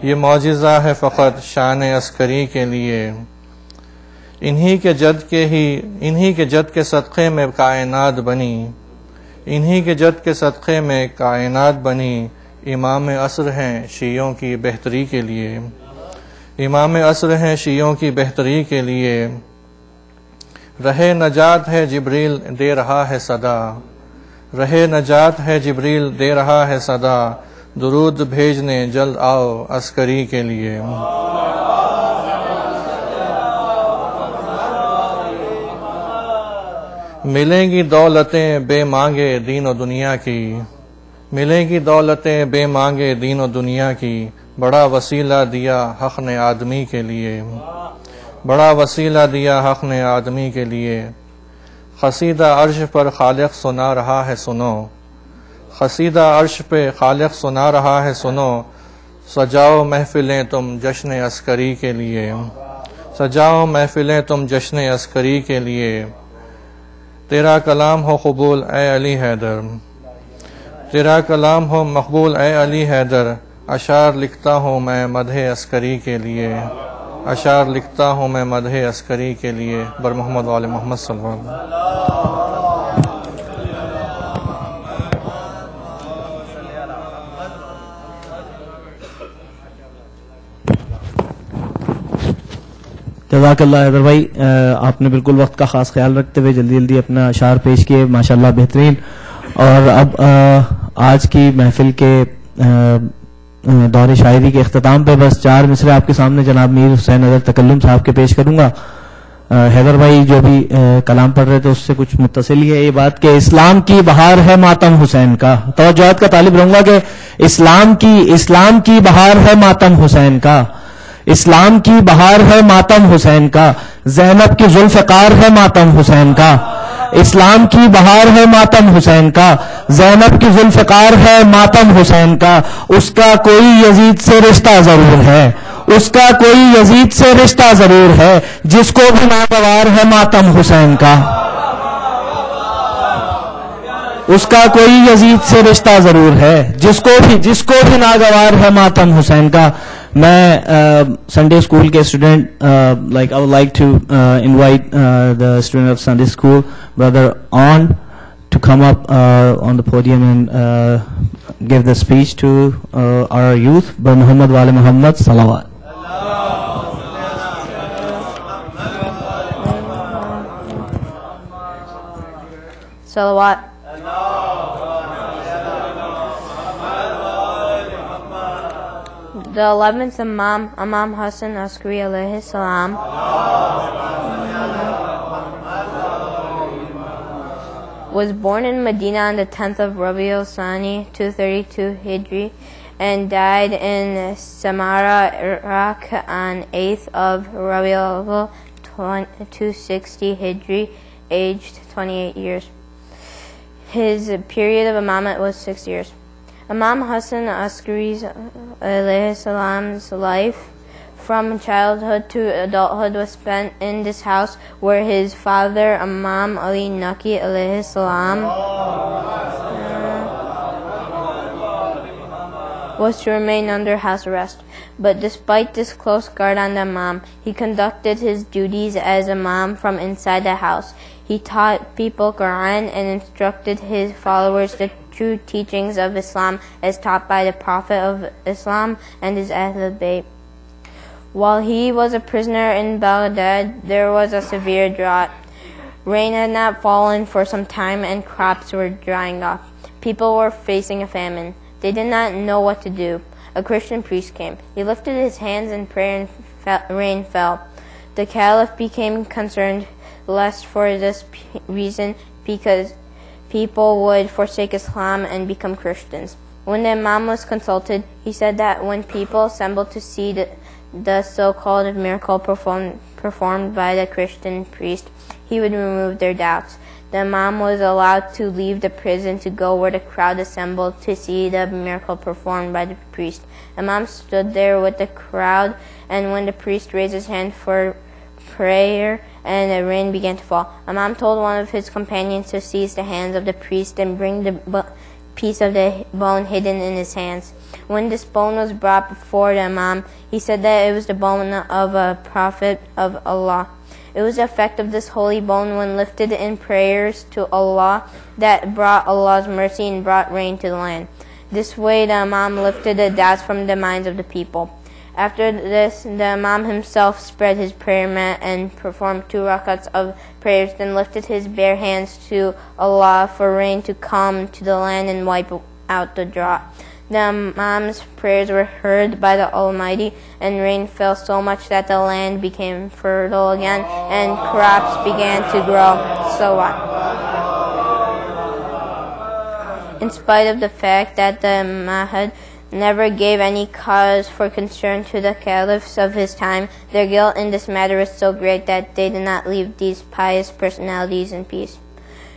یہ معجزہ ہے فقط شان عسکری کے لیے، انہی کے جد کے صدقے میں کائنات بنی، انہی کے جد کے صدقے میں کائنات بنی، امام عصر ہیں شیعوں کی بہتری کے لیے، امام عصر ہیں شیعوں کی بہتری کے لیے، رہے نجات ہے جبریل دے رہا ہے صدا، رہے نجات ہے جبریل دے رہا ہے صدا، درود بھیجنے جلد آؤ عسکری کے لیے، ملیں گی دولتیں بے مانگے دین و دنیا کی، ملیں گی دولتیں بے مانگے دین و دنیا کی، بڑا وسیلہ دیا حق نے آدمی کے لیے، بڑا وسیلہ دیا حق نے آدمی کے لیے، قصیدہ عرش پر خالق سنا رہا ہے سنو، قصیدہ عرش پہ خالق سنا رہا ہے سنو، سجاؤ محفلیں تم جشن عسکری کے لیے، سجاؤ محفلیں تم جشن عسکری کے لیے، تیرا کلام ہو قبول اے علی حیدر، تیرا کلام ہو مقبول اے علی حیدر، اشعار لکھتا ہوں میں مدح عسکری کے لیے، اشعار لکھتا ہوں میں مدح عسکری کے لیے، بر محمد وآل محمد صلی اللہ علیہ وسلم۔ جزاک اللہ حیدر بھائی، آپ نے بالکل وقت کا خاص خیال رکھتے ہوئے جلدی جلدی اپنا اشعار پیش کیے، ماشاءاللہ بہترین۔ اور اب آج کی محفل کے دور شاعری کے اختتام پہ بس 4 مصرے آپ کے سامنے جناب میر حسین اظہر تکلم صاحب کے پیش کروں گا۔ حیدر بھائی جو بھی کلام پڑھ رہے تھے اس سے کچھ متصل ہی ہے یہ بات کہ اسلام کی بہار ہے ماتم حسین کا، توجہات کا طالب رہوں گا کہ اسلام کی بہار ہے ماتم حسین کا، اسلام کی بہار ہے ماتم حسین کا، زینب کی ذوالفقار ہے ماتم حسین کا، اسلام کی بہار ہے ماتم حسین کا، زینب کی ذوالفقار ہے ماتم حسین کا، اس کا کوئی یزید سے رشتہ ضرور ہے، اس کا کوئی یزید سے رشتہ ضرور ہے، جس کو بھی ناگوار ہے ماتم حسین کا، اس کا کوئی یزید سے رشتہ ضرور ہے، جس کو بھی ناگوار ہے ماتم حسین کا۔ میں سنڈے اسکول کے student I would like to invite the student of Sunday school, brother On, to come up on the podium and give the speech to our youth. By Muhammad wa ali Muhammad, salawat. Salawat. The 11th Imam Hassan Askari alayhi salam, was born in Medina on the 10th of Rabiul Thani 232 Hijri and died in Samarra, Iraq on 8th of Rabiul 260 Hijri, aged 28 years. His period of imamate was 6 years. Imam Hassan Askari's alayhi salam's life from childhood to adulthood was spent in this house where his father Imam Ali Naqi alayhi salam was to remain under house arrest. But despite this close guard on the Imam, he conducted his duties as Imam from inside the house. He taught people Quran and instructed his followers the true teachings of Islam as taught by the Prophet of Islam and his Ahlul Bayt. While he was a prisoner in Baghdad, there was a severe drought. Rain had not fallen for some time and crops were drying up. People were facing a famine. They did not know what to do. A Christian priest came. He lifted his hands in prayer and rain fell. The Caliph became concerned lest for this reason because people would forsake Islam and become Christians. When the Imam was consulted, he said that when people assembled to see the so-called miracle performed by the Christian priest, he would remove their doubts. The Imam was allowed to leave the prison to go where the crowd assembled to see the miracle performed by the priest. Imam stood there with the crowd, and when the priest raised his hand for prayer and the rain began to fall, Imam told one of his companions to seize the hands of the priest and bring the piece of the bone hidden in his hands. When this bone was brought before the Imam, he said that it was the bone of a prophet of Allah. It was the effect of this holy bone when lifted in prayers to Allah that brought Allah's mercy and brought rain to the land. This way the Imam lifted the doubts from the minds of the people. After this, the Imam himself spread his prayer mat and performed 2 rakats of prayers, then lifted his bare hands to Allah for rain to come to the land and wipe out the drought. The Imam's prayers were heard by the Almighty, and rain fell so much that the land became fertile again, and crops began to grow. So what? In spite of the fact that the Mahdi never gave any cause for concern to the caliphs of his time, their guilt in this matter was so great that they did not leave these pious personalities in peace.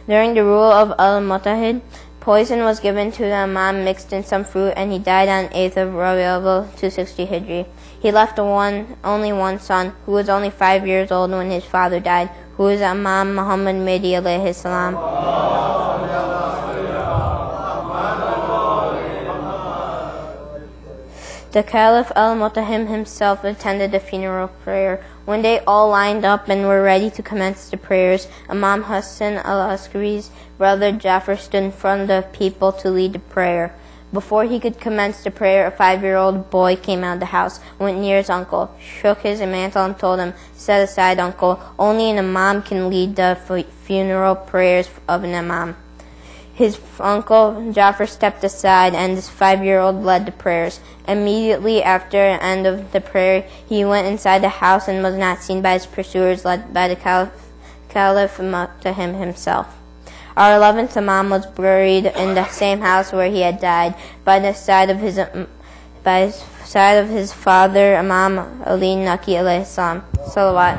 During the rule of Al-Mutahid, poison was given to the Imam mixed in some fruit, and he died on 8th of Rabiul Awwal 260 Hijri. He left only one son, who was only 5 years old when his father died, who was Imam Muhammad Mahdi alayhi salam. The Caliph al-Mutahim himself attended the funeral prayer. When they all lined up and were ready to commence the prayers, Imam Hassan al-Askari's brother Jafar stood in front of the people to lead the prayer. Before he could commence the prayer, a 5-year-old boy came out of the house, went near his uncle, shook his mantle and told him, "Set aside, uncle. Only an Imam can lead the funeral prayers of an Imam." His uncle Jafar stepped aside, and this 5-year-old led the prayers. Immediately after the end of the prayer, he went inside the house and was not seen by his pursuers, led by the Caliph Mutahim himself. Our 11th Imam was buried in the same house where he had died, by the side of his father, Imam Ali Naqi alayhi salam. Salawat.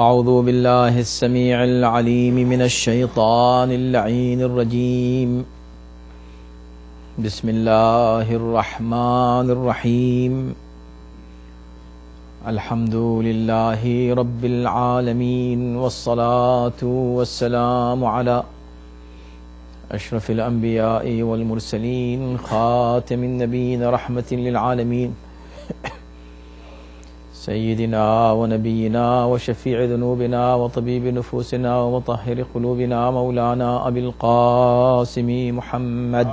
أعوذ بالله السميع العليم من الشيطان اللعين الرجيم. بسم الله الرحمن الرحيم. الحمد لله رب العالمين، والصلاة والسلام على أشرف الأنبياء والمرسلين، خاتم النبيين، رحمة للعالمين، سيدنا ونبينا وشفيع ذنوبنا وطبيب نفوسنا ومطهر قلوبنا مولانا أبي القاسم محمد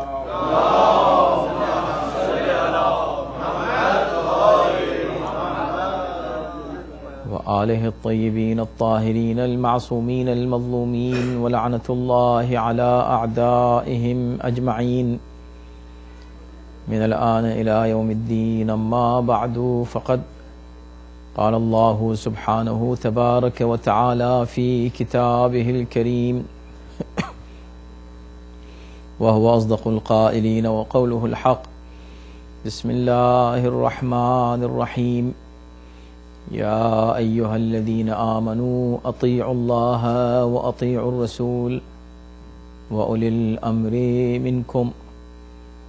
وآله الطيبين الطاهرين المعصومين المظلومين، ولعنة الله على أعدائهم أجمعين من الآن إلى يوم الدين. أما بعد، فقد قال الله سبحانه تبارك وتعالى في كتابه الكريم وهو أصدق القائلين وقوله الحق بسم الله الرحمن الرحيم يا أيها الذين آمنوا أطيعوا الله وأطيعوا الرسول وأولي الأمر منكم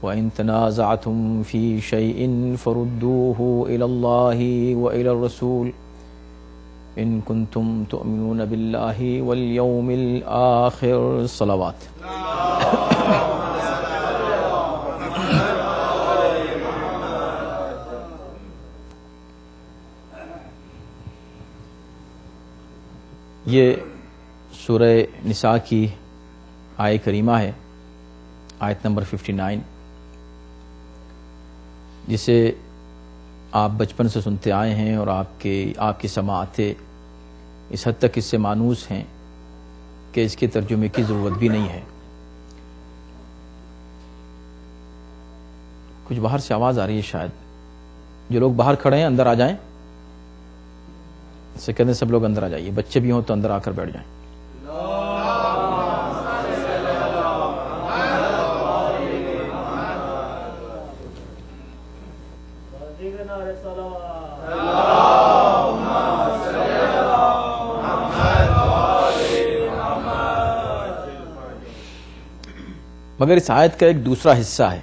وإن تنازعتم في شيء فردوه إلى الله وإلى الرسول إن كنتم تؤمنون بالله واليوم الآخر. الصلوات. یہ سورہ نساء کی آیت کریمہ ہے، آیت نمبر 59، جسے آپ بچپن سے سنتے آئے ہیں اور آپ کی سماعتیں اس حد تک اس سے مانوس ہیں کہ اس کے ترجمے کی ضرورت بھی نہیں ہے. کچھ باہر سے آواز آ رہی ہے، شاید جو لوگ باہر کھڑے ہیں اندر آ جائیں. سے کہتے ہیں سب لوگ اندر آ جائیے، بچے بھی ہوں تو اندر آ کر بیٹھ جائیں. مگر اس آیت کا ایک دوسرا حصہ ہے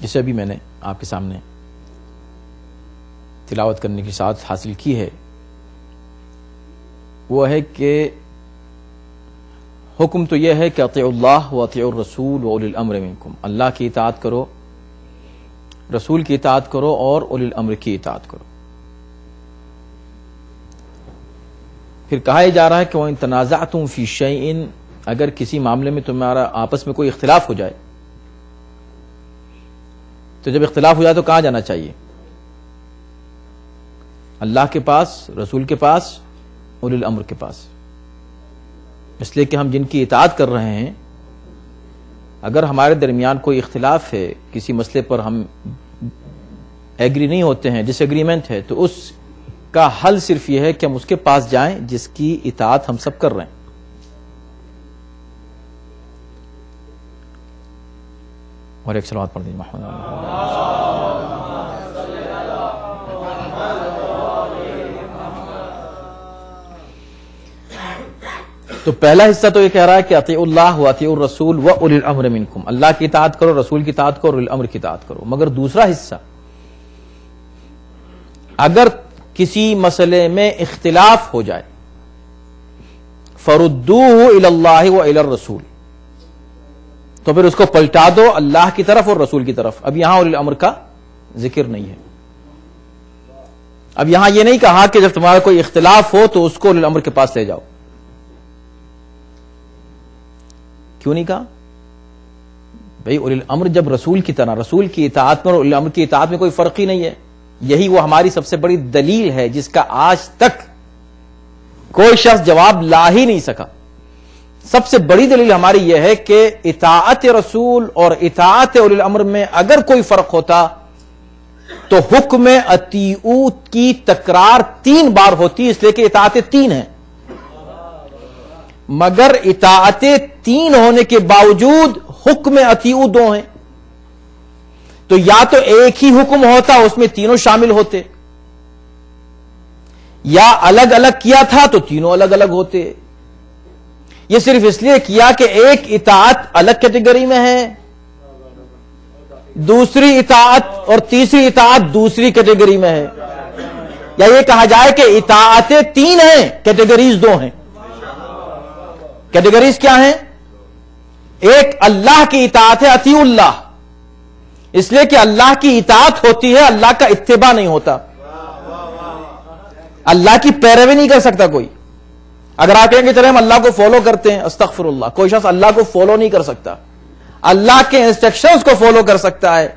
جسے ابھی میں نے آپ کے سامنے تلاوت کرنے کے ساتھ حاصل کی ہے. وہ ہے کہ حکم تو یہ ہے کہ اطیعوا اللہ و اطیعوا الرسول و اولی الامر منکم، اللہ کی اطاعت کرو، رسول کی اطاعت کرو اور اولی الامر کی اطاعت کرو. پھر کہا جا رہا ہے کہ وَإِن تَنَازَعْتُمْ فِي شَيْءٍ، اگر کسی معاملے میں تمہارا آپس میں کوئی اختلاف ہو جائے تو جب اختلاف ہو جائے تو کہاں جانا چاہیے؟ اللہ کے پاس، رسول کے پاس، اولی الامر کے پاس. اس لیے کہ ہم جن کی اطاعت کر رہے ہیں، اگر ہمارے درمیان کوئی اختلاف ہے، کسی مسئلے پر ہم ایگری نہیں ہوتے ہیں، ڈس ایگریمنٹ ہے، تو اس کا حل صرف یہ ہے کہ ہم اس کے پاس جائیں جس کی اطاعت ہم سب کر رہے ہیں. اور ایک صلوات پڑھ دیجیے محمد. تو پہلا حصہ تو یہ کہہ رہا ہے کہ اطیعوا اللہ و اطیعوا الرسول و اولی الامر منکم، اللہ کی اطاعت کرو، رسول کی اطاعت کرو، اولی الامر کی اطاعت کرو. مگر دوسرا حصہ، اگر کسی مسئلے میں اختلاف ہو جائے فردوہ الی اللہ و الی الرسول، تو پھر اس کو پلٹا دو اللہ کی طرف اور رسول کی طرف. اب یہاں اولی الامر کا ذکر نہیں ہے. اب یہاں یہ نہیں کہا کہ جب تمہارا کوئی اختلاف ہو تو اس کو اولی الامر کے پاس لے جاؤ. کیوں نہیں کہا؟ بھئی اولی الامر جب رسول کی طرح، رسول کی اطاعت میں اور اولی الامر کی اطاعت میں کوئی فرق ہی نہیں ہے. یہی وہ ہماری سب سے بڑی دلیل ہے جس کا آج تک کوئی شخص جواب لا ہی نہیں سکا. سب سے بڑی دلیل ہماری یہ ہے کہ اطاعت رسول اور اطاعت اولی الامر میں اگر کوئی فرق ہوتا تو حکم اطیعوا کی تکرار 3 بار ہوتی، اس لیے کہ اطاعتیں 3 ہیں. مگر اطاعتیں 3 ہونے کے باوجود حکم اطیعوا 2 ہیں. تو یا تو ایک ہی حکم ہوتا، اس میں تینوں شامل ہوتے، یا الگ الگ کیا تھا تو تینوں الگ الگ ہوتے. یہ صرف اس لیے کیا کہ ایک اطاعت الگ کیٹیگری میں ہے، دوسری اطاعت اور تیسری اطاعت دوسری کیٹیگری میں ہے. یا یہ کہا جائے کہ اطاعتیں 3 ہیں، کیٹیگریز 2 ہیں. کیٹیگریز کیا ہیں؟ ایک اللہ کی اطاعت ہے، اطیعوا اللہ، اس لیے کہ اللہ کی اطاعت ہوتی ہے، اللہ کا اتباع نہیں ہوتا. اللہ کی پیروی نہیں کر سکتا کوئی. اگر آپ کہیں گے چلے ہم اللہ کو فالو کرتے ہیں، استغفر اللہ، کوئی شخص اللہ کو فالو نہیں کر سکتا. اللہ کے انسٹرکشنز کو فالو کر سکتا ہے،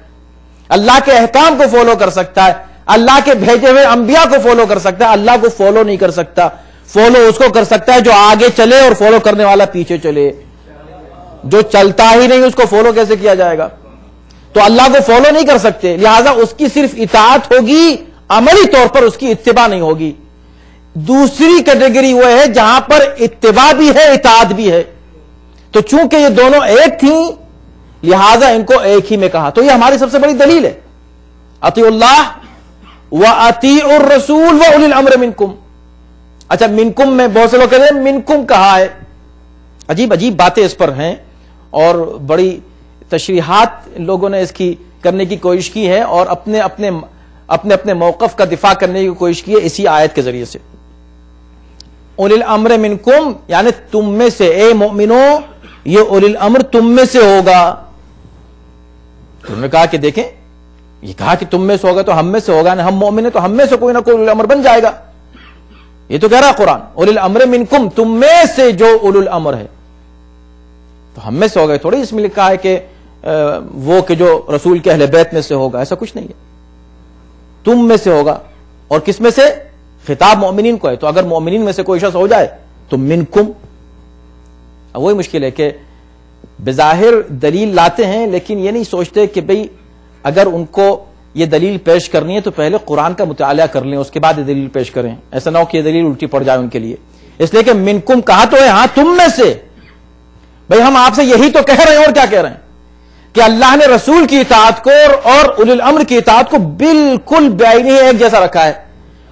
اللہ کے احکام کو فالو کر سکتا ہے، اللہ کے بھیجے ہوئے انبیاء کو فالو کر سکتا ہے. اللہ کو فالو نہیں کر سکتا. فالو اس کو کر سکتا ہے جو آگے چلے اور فالو کرنے والا پیچھے چلے. جو چلتا ہی نہیں اس کو فالو کیسے کیا جائے گا؟ تو اللہ کو فالو نہیں کر سکتے، لہذا اس کی صرف اطاعت ہوگی عملی طور پر اس کی اتباع نہیں ہوگی. دوسری کیٹیگری وہ ہے جہاں پر اتباع بھی ہے اطاعت بھی ہے. تو چونکہ یہ دونوں ایک تھیں لہذا ان کو ایک ہی میں کہا. تو یہ ہماری سب سے بڑی دلیل ہے. اطیعوا اللہ واطیعوا الرسول واولی الامر منکم. اچھا منکم میں بہت سے لوگ کہتے ہیں منکم کہا ہے. عجیب عجیب باتیں اس پر ہیں اور بڑی تشریحات لوگوں نے اس کی کرنے کی کوشش کی ہے اور اپنے اپنے موقف کا دفاع کرنے کی کوشش کی ہے اسی آیت کے ذریعے سے. اولی الامر منکم یعنی تم میں سے، اے مومنو یہ اولی الامر تم میں سے ہوگا. انہوں نے کہا کہ دیکھیں یہ کہا کہ تم میں سے ہوگا تو ہم میں سے ہوگا، ہم مومن ہیں تو ہم میں سے کوئی نہ کوئی اولی الامر بن جائے گا. یہ تو کہہ رہا قرآن اولی الامر منکم، تم میں سے جو اولی الامر ہے تو ہم میں سے ہوگا. تھوڑی اس میں لکھا ہے کہ وہ کہ جو رسول کے اہل بیت میں سے ہوگا، ایسا کچھ نہیں ہے. تم میں سے ہوگا. اور کس میں سے؟ خطاب مومنین کو ہے. تو اگر مومنین میں سے کوئی شخص ہو جائے تو منکم. اب وہی مشکل ہے کہ بظاہر دلیل لاتے ہیں لیکن یہ نہیں سوچتے کہ بھئی اگر ان کو یہ دلیل پیش کرنی ہے تو پہلے قرآن کا مطالعہ کر لیں اس کے بعد یہ دلیل پیش کریں. ایسا نہ ہو کہ یہ دلیل الٹی پڑ جائے ان کے لیے. اس لیے کہ منکم کہا تو ہے، ہاں تم میں سے. بھئی ہم آپ سے یہی تو کہہ رہے ہیں اور کیا کہہ رہے ہیں کہ اللہ نے رسول کی اطاعت کو اور اولی الامر کی اطاعت کو بالکل بعینی ایک جیسا رکھا ہے.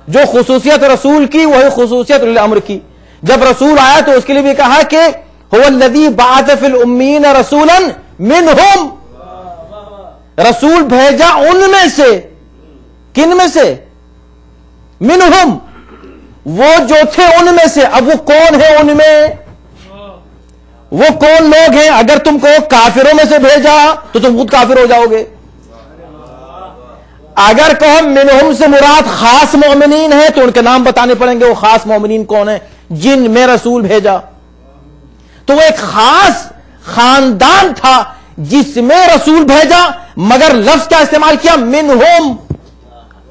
جو خصوصیت رسول کی وہی خصوصیت اولی الامر کی. جب رسول آیا تو اس کے لیے بھی کہا کہ هو الذی بعث فی الامین رسولا منہم، رسول بھیجا ان میں سے. کن میں سے؟ منہم، وہ جو تھے ان میں سے. اب وہ کون ہے ان میں؟ وہ کون لوگ ہیں؟ اگر تم کو کافروں میں سے بھیجا تو تم خود کافر ہو جاؤ گے. اگر کہو منہم سے مراد خاص مومنین ہیں تو ان کے نام بتانے پڑیں گے. وہ خاص مومنین کون ہیں؟ جن میں رسول بھیجا. تو وہ ایک خاص خاندان تھا جس میں رسول بھیجا مگر لفظ کا استعمال کیا منہم،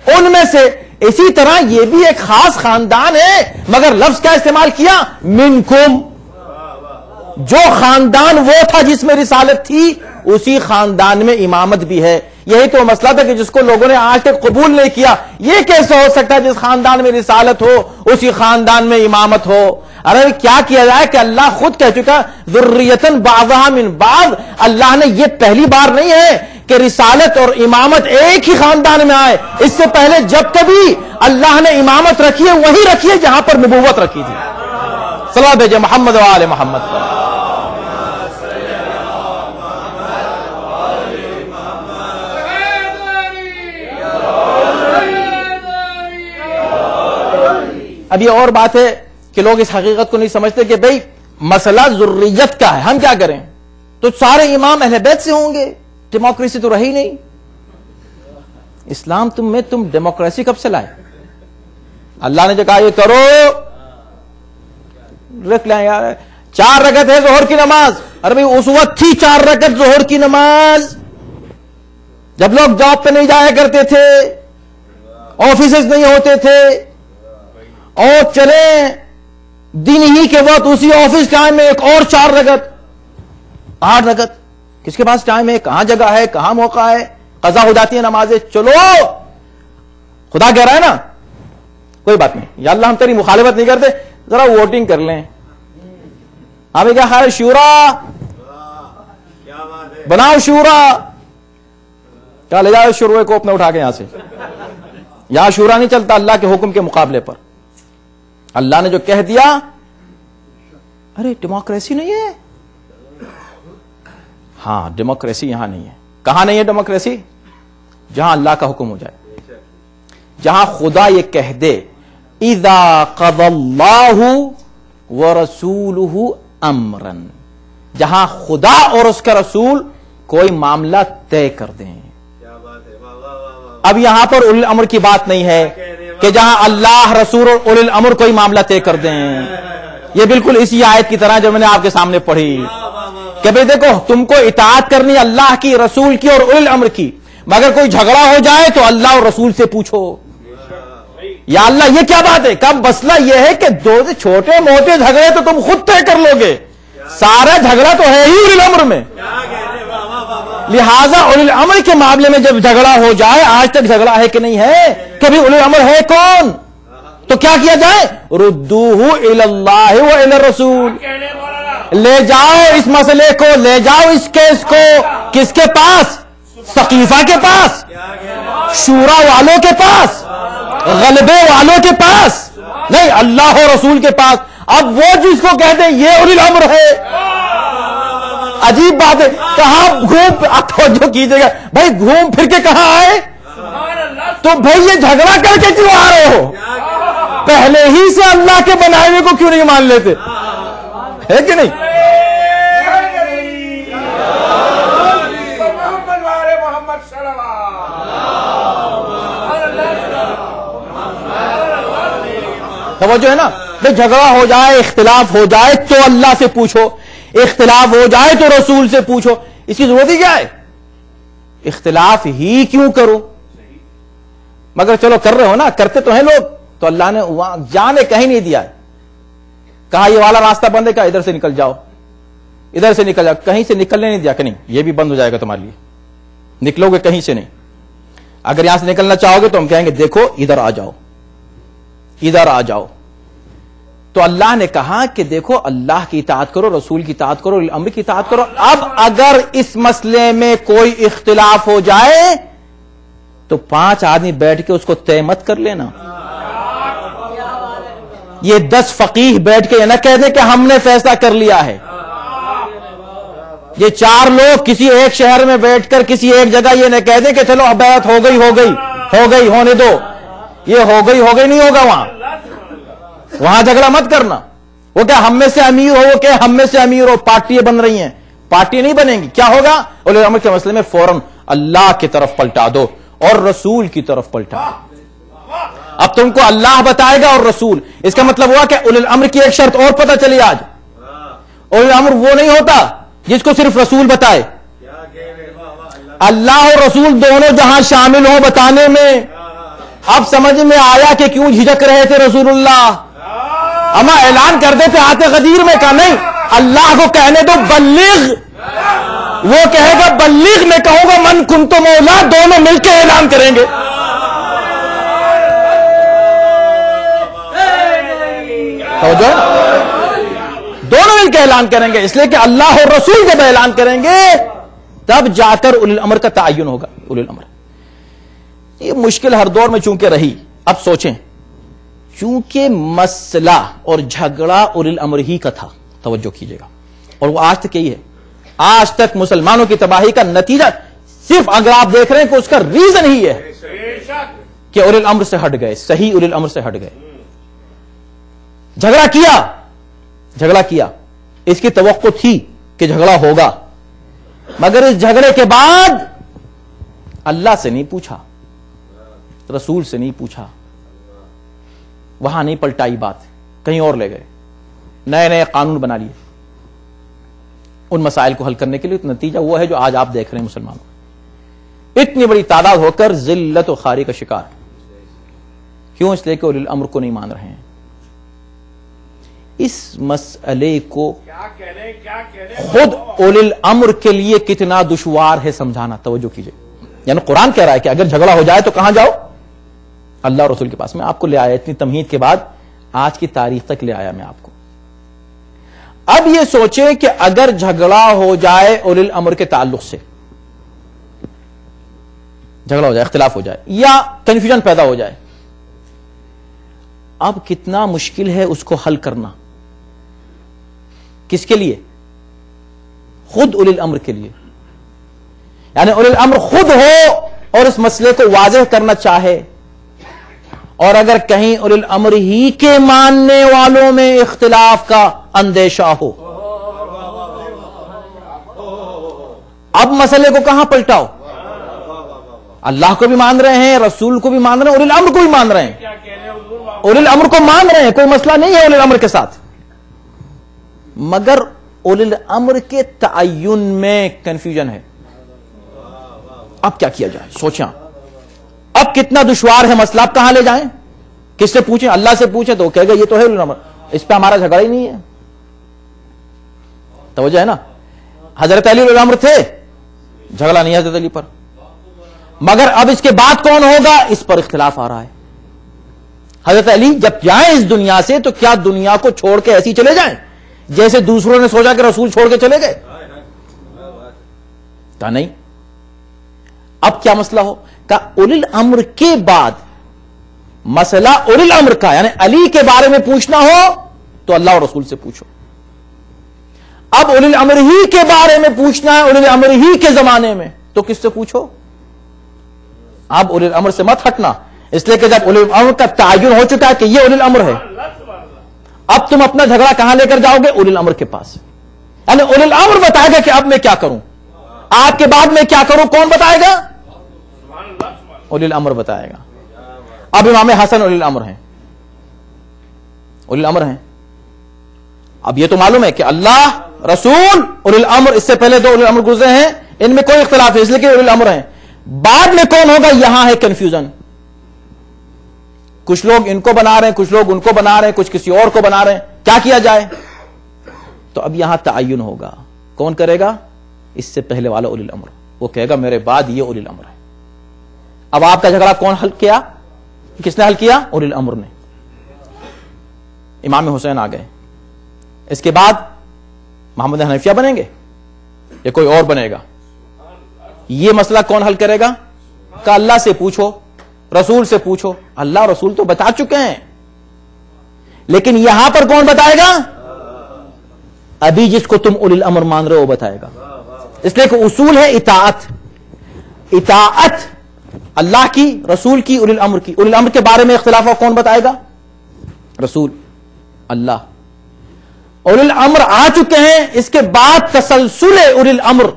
ان میں سے. اسی طرح یہ بھی ایک خاص خاندان ہے مگر لفظ کا استعمال کیا منکم. جو خاندان وہ تھا جس میں رسالت تھی اسی خاندان میں امامت بھی ہے. یہی تو مسئلہ تھا کہ جس کو لوگوں نے آج تک قبول نہیں کیا. یہ کیسے ہو سکتا ہے جس خاندان میں رسالت ہو اسی خاندان میں امامت ہو؟ ارے کیا کیا جائے کہ اللہ خود کہہ چکا ذریتن بعضها من بعض. اللہ نے یہ پہلی بار نہیں ہے کہ رسالت اور امامت ایک ہی خاندان میں آئے. اس سے پہلے جب کبھی اللہ نے امامت رکھی ہے وہی رکھی ہے جہاں پر نبوت رکھی تھی. صلوات بھیجے محمد و آل محمد پر. اب یہ اور بات ہے کہ لوگ اس حقیقت کو نہیں سمجھتے کہ بھئی مسئلہ ذریت کا ہے، ہم کیا کریں؟ تو سارے امام اہل بیت سے ہوں گے. ڈیموکریسی تو رہی نہیں. اسلام تم ڈیموکریسی کب سے لائے؟ اللہ نے جو کہا یہ کرو رکھ لیں یار. 4 رکعت ہے ظہر کی نماز. ارے بھئی اس وقت تھی 4 رکعت ظہر کی نماز جب لوگ جاب پہ نہیں جایا کرتے تھے، آفیسز نہیں ہوتے تھے، اور چلیں دن ہی کے وقت اسی آفس ٹائم میں ایک اور 4 رکعت 8 رکعت. کس کے پاس ٹائم ہے؟ کہاں جگہ ہے؟ کہاں موقع ہے؟ قضا ہو جاتی ہے نمازیں. چلو خدا کہہ رہا ہے نا کوئی بات نہیں یا اللہ ہم تیری مخالفت نہیں کرتے، ذرا ووٹنگ کر لیں. ہمیں کیا خیال ہے؟ شورا بناؤ، شورا. کیا لے جاؤ شروع کو اپنے اٹھا کے یہاں سے. یہاں شورا نہیں چلتا اللہ کے حکم کے مقابلے پر. اللہ نے جو کہہ دیا، ارے ڈیموکریسی نہیں ہے. ہاں ڈیموکریسی یہاں نہیں ہے. کہاں نہیں ہے ڈیموکریسی؟ جہاں اللہ کا حکم ہو جائے، جہاں خدا یہ کہہ دے اذا قضى اللہ ورسولہ امرا، جہاں خدا اور اس کا رسول کوئی معاملہ طے کر دیں. اب یہاں پر اولی الامر کی بات نہیں ہے کہ جہاں اللہ رسول اور اولی الامر کوئی معاملہ طے کر دیں. یہ بالکل اسی آیت کی طرح جو میں نے آپ کے سامنے پڑھی کہ بھئی دیکھو تم کو اطاعت کرنی اللہ کی، رسول کی اور اولی الامر کی، مگر کوئی جھگڑا ہو جائے تو اللہ اور رسول سے پوچھو. یا اللہ یہ کیا بات ہے؟ کب مسئلہ یہ ہے کہ دو چھوٹے موٹے جھگڑے تو تم خود طے کر لو گے، سارا جھگڑا تو ہے ہی اولی الامر میں. لہذا اولي الامر کے معاملے میں جب جھگڑا ہو جائے، آج تک جھگڑا ہے کہ نہیں ہے؟ کبھی اولي الامر ہے کون؟ تو کیا کیا جائے؟ ردوہ الی اللہ و الی الرسول، لے جاؤ اس مسئلے کو، لے جاؤ اس کیس کو کس کے پاس؟ سقیفہ کے پاس، شورا والوں کے پاس، غلبے والوں کے پاس، نہیں اللہ و رسول کے پاس۔ اب وہ جس کو کہتے ہیں یہ اولي الامر ہے، عجیب بات ہے، کہاں گھوم توجہ کیجیے گا بھائی، گھوم پھر کے کہاں آئے؟ تو بھائی یہ جھگڑا کر کے کیوں آ رہے ہو؟ پہلے ہی سے اللہ کے بنائے ہوئے کو کیوں نہیں مان لیتے؟ ہے کہ نہیں؟ توجہ ہے نا؟ بھائی جھگڑا ہو جائے، اختلاف ہو جائے تو اللہ سے پوچھو، اختلاف ہو جائے تو رسول سے پوچھو، اس کی ضرورت ہی کیا ہے؟ اختلاف ہی کیوں کرو؟ مگر چلو کر رہے ہو نا، کرتے تو ہیں لوگ، تو اللہ نے وہاں جانے کہیں نہیں دیا ہے، کہا یہ والا راستہ بند ہے، کہا ادھر سے نکل جاؤ، ادھر سے نکل جاؤ، کہیں سے نکلنے نہیں دیا کہ نہیں یہ بھی بند ہو جائے گا تمہارے لیے، نکلو گے کہیں سے نہیں۔ اگر یہاں سے نکلنا چاہو گے تو ہم کہیں گے دیکھو ادھر آ جاؤ، ادھر آ جاؤ۔ تو اللہ نے کہا کہ دیکھو اللہ کی اطاعت کرو، رسول کی اطاعت کرو، امر کی اطاعت کرو۔ اب اگر اس مسئلے میں کوئی اختلاف ہو جائے تو 5 آدمی بیٹھ کے اس کو طے مت کر لینا، یہ 10 فقیہ بیٹھ کے یہ نہ کہہ دیں کہ ہم نے فیصلہ کر لیا ہے، یہ 4 لوگ کسی ایک شہر میں بیٹھ کر کسی ایک جگہ یہ نہ کہہ دیں کہ چلو اب بیعت ہو گئی ہونے دو، یہ ہو گئی نہیں ہوگا، وہاں جھگڑا مت کرنا۔ وہ کیا ہم میں سے امیر ہو، وہ کیا ہم میں سے امیر ہو، پارٹیاں بن رہی ہیں، پارٹی نہیں بنیں گی۔ کیا ہوگا؟ اولی الامر کے مسئلے میں فوراً اللہ کی طرف پلٹا دو اور رسول کی طرف پلٹا دو۔ اب تم کو اللہ بتائے گا اور رسول، اس کا مطلب ہوا کہ اولی الامر کی ایک شرط اور پتہ چلی آج، اولی الامر وہ نہیں ہوتا جس کو صرف رسول بتائے، اللہ اور رسول دونوں جہاں شامل ہوں بتانے میں۔ اب سمجھ میں آیا کہ کیوں جھجک رہے تھے رسول اللہ؟ اما اعلان کر دیتے آتے غدیر میں، کہا نہیں اللہ کو کہنے دو بلغ، وہ کہے گا بلغ، میں کہوں گا من کنت مولا، دونوں مل کے اعلان کریں گے۔ دونوں مل کے اعلان کریں گے، اس لیے کہ اللہ اور رسول جب اعلان کریں گے تب جا کر اولی الامر کا تعین ہوگا۔ اولی الامر یہ مشکل ہر دور میں چونکہ رہی، اب سوچیں چونکہ مسئلہ اور جھگڑا اولی الامر ہی کا تھا، توجہ کیجئے گا، اور وہ آج تک یہی ہے، آج تک مسلمانوں کی تباہی کا نتیجہ صرف اگر آپ دیکھ رہے ہیں کہ اس کا ریزن ہی ہے کہ اولی الامر سے ہٹ گئے، صحیح اولی الامر سے ہٹ گئے، جھگڑا کیا، اس کی توقع تھی کہ جھگڑا ہوگا، مگر اس جھگڑے کے بعد اللہ سے نہیں پوچھا، رسول سے نہیں پوچھا، وہاں نہیں پلٹائی بات، کہیں اور لے گئے، نئے قانون بنا لیے ان مسائل کو حل کرنے کے لیے۔ نتیجہ وہ ہے جو آج آپ دیکھ رہے ہیں مسلمانوں، اتنی بڑی تعداد ہو کر ذلت و خواری کا شکار۔ کیوں؟ اس لیے کہ اولی الامر کو نہیں مان رہے ہیں۔ اس مسئلے کو خود اولی الامر کے لیے کتنا دشوار ہے سمجھانا، توجہ کیجئے۔ یعنی قرآن کہہ رہا ہے کہ اگر جھگڑا ہو جائے تو کہاں جاؤ؟ اللہ اور رسول کے پاس۔ میں آپ کو لے آیا اتنی تمہید کے بعد، آج کی تاریخ تک لے آیا میں آپ کو۔ اب یہ سوچیں کہ اگر جھگڑا ہو جائے اولی الامر کے تعلق سے، جھگڑا ہو جائے، اختلاف ہو جائے یا کنفیوژن پیدا ہو جائے، اب کتنا مشکل ہے اس کو حل کرنا۔ کس کے لیے؟ خود اولی الامر کے لیے۔ یعنی اولی الامر خود ہو اور اس مسئلے کو واضح کرنا چاہے، اور اگر کہیں اولی الامر ہی کے ماننے والوں میں اختلاف کا اندیشہ ہو، اب مسئلے کو کہاں پلٹاؤ؟ اللہ کو بھی مان رہے ہیں، رسول کو بھی مان رہے ہیں، اولی الامر کو بھی مان رہے ہیں، اولی الامر کو مان رہے ہیں، کوئی مسئلہ نہیں ہے اولی الامر کے ساتھ، مگر اولی الامر کے تعین میں کنفیوژن ہے۔ اب کیا کیا جائے؟ سوچیں، اب کتنا دشوار ہے مسئلہ، اب کہاں لے جائیں؟ کس سے پوچھیں؟ اللہ سے پوچھیں تو وہ کہے گا یہ تو ہے اولی الامر، اس پہ ہمارا جھگڑا ہی نہیں ہے۔ توجہ ہے نا؟ حضرت علی اولی الامر تھے جھگڑا نہیں حضرت علی پر. مگر اب اس کے بعد کون ہوگا اس پر اختلاف آ رہا ہے. حضرت علی جب جائیں اس دنیا سے تو کیا دنیا کو چھوڑ کے ایسی چلے جائیں جیسے دوسروں نے سوچا کہ رسول چھوڑ کے چلے گئے؟ کہا نہیں. اب کیا مسئلہ ہو؟ کہا اولی الامر کے بعد مسئلہ اولی الامر کا یعنی علی کے بارے میں پوچھنا ہو تو اللہ اور رسول سے پوچھو. اب اولی الامر ہی کے بارے میں پوچھنا ہے اولی الامر ہی کے زمانے میں تو کس سے پوچھو؟ اب اولی الامر سے مت ہٹنا، اس لیے کہ جب اولی الامر کا تعین ہو چکا ہے کہ یہ اولی الامر ہے، اب تم اپنا جھگڑا کہاں لے کر جاؤ گے؟ اولی الامر کے پاس. یعنی اولی الامر بتائے گا کہ اب میں کیا کروں، آپ کے بعد میں کیا کروں، کون بتائے گا؟ اولی الامر بتائے گا. اب امام حسن اولی الامر ہیں، اولی الامر ہیں. اب یہ تو معلوم ہے کہ اللہ رسول اولی الامر، اس سے پہلے دو اولی الامر گزرے ہیں، ان میں کوئی اختلاف ہے، اس لیے کہ اولی الامر ہیں. بعد میں کون ہوگا یہاں ہے کنفیوژن. کچھ لوگ ان کو بنا رہے ہیں، کچھ لوگ ان کو بنا رہے ہیں، کچھ کسی اور کو بنا رہے ہیں، کیا کیا جائے؟ تو اب یہاں تعین ہوگا کون کرے گا؟ اس سے پہلے والا اولی الامر، وہ کہے گا میرے بعد یہ اولی الامر ہے. اب آپ کا جھگڑا کون حل کیا؟ کس نے حل کیا؟ اولی الامر نے. امام حسین آ گئے، اس کے بعد محمد حنفیہ بنیں گے یا کوئی اور بنے گا؟ یہ مسئلہ کون حل کرے گا؟ کہ اللہ سے پوچھو، رسول سے پوچھو. اللہ رسول تو بتا چکے ہیں، لیکن یہاں پر کون بتائے گا؟ ابھی جس کو تم اولی الامر مان رہے ہو وہ بتائے گا. اس لیے کہ اصول ہے اطاعت. اطاعت اللہ کی، رسول کی، اولی الامر کی. اولی الامر کے بارے میں اختلاف ہو کون بتائے گا؟ رسول، اللہ. اولی الامر آ چکے ہیں، اس کے بعد تسلسل اولی الامر،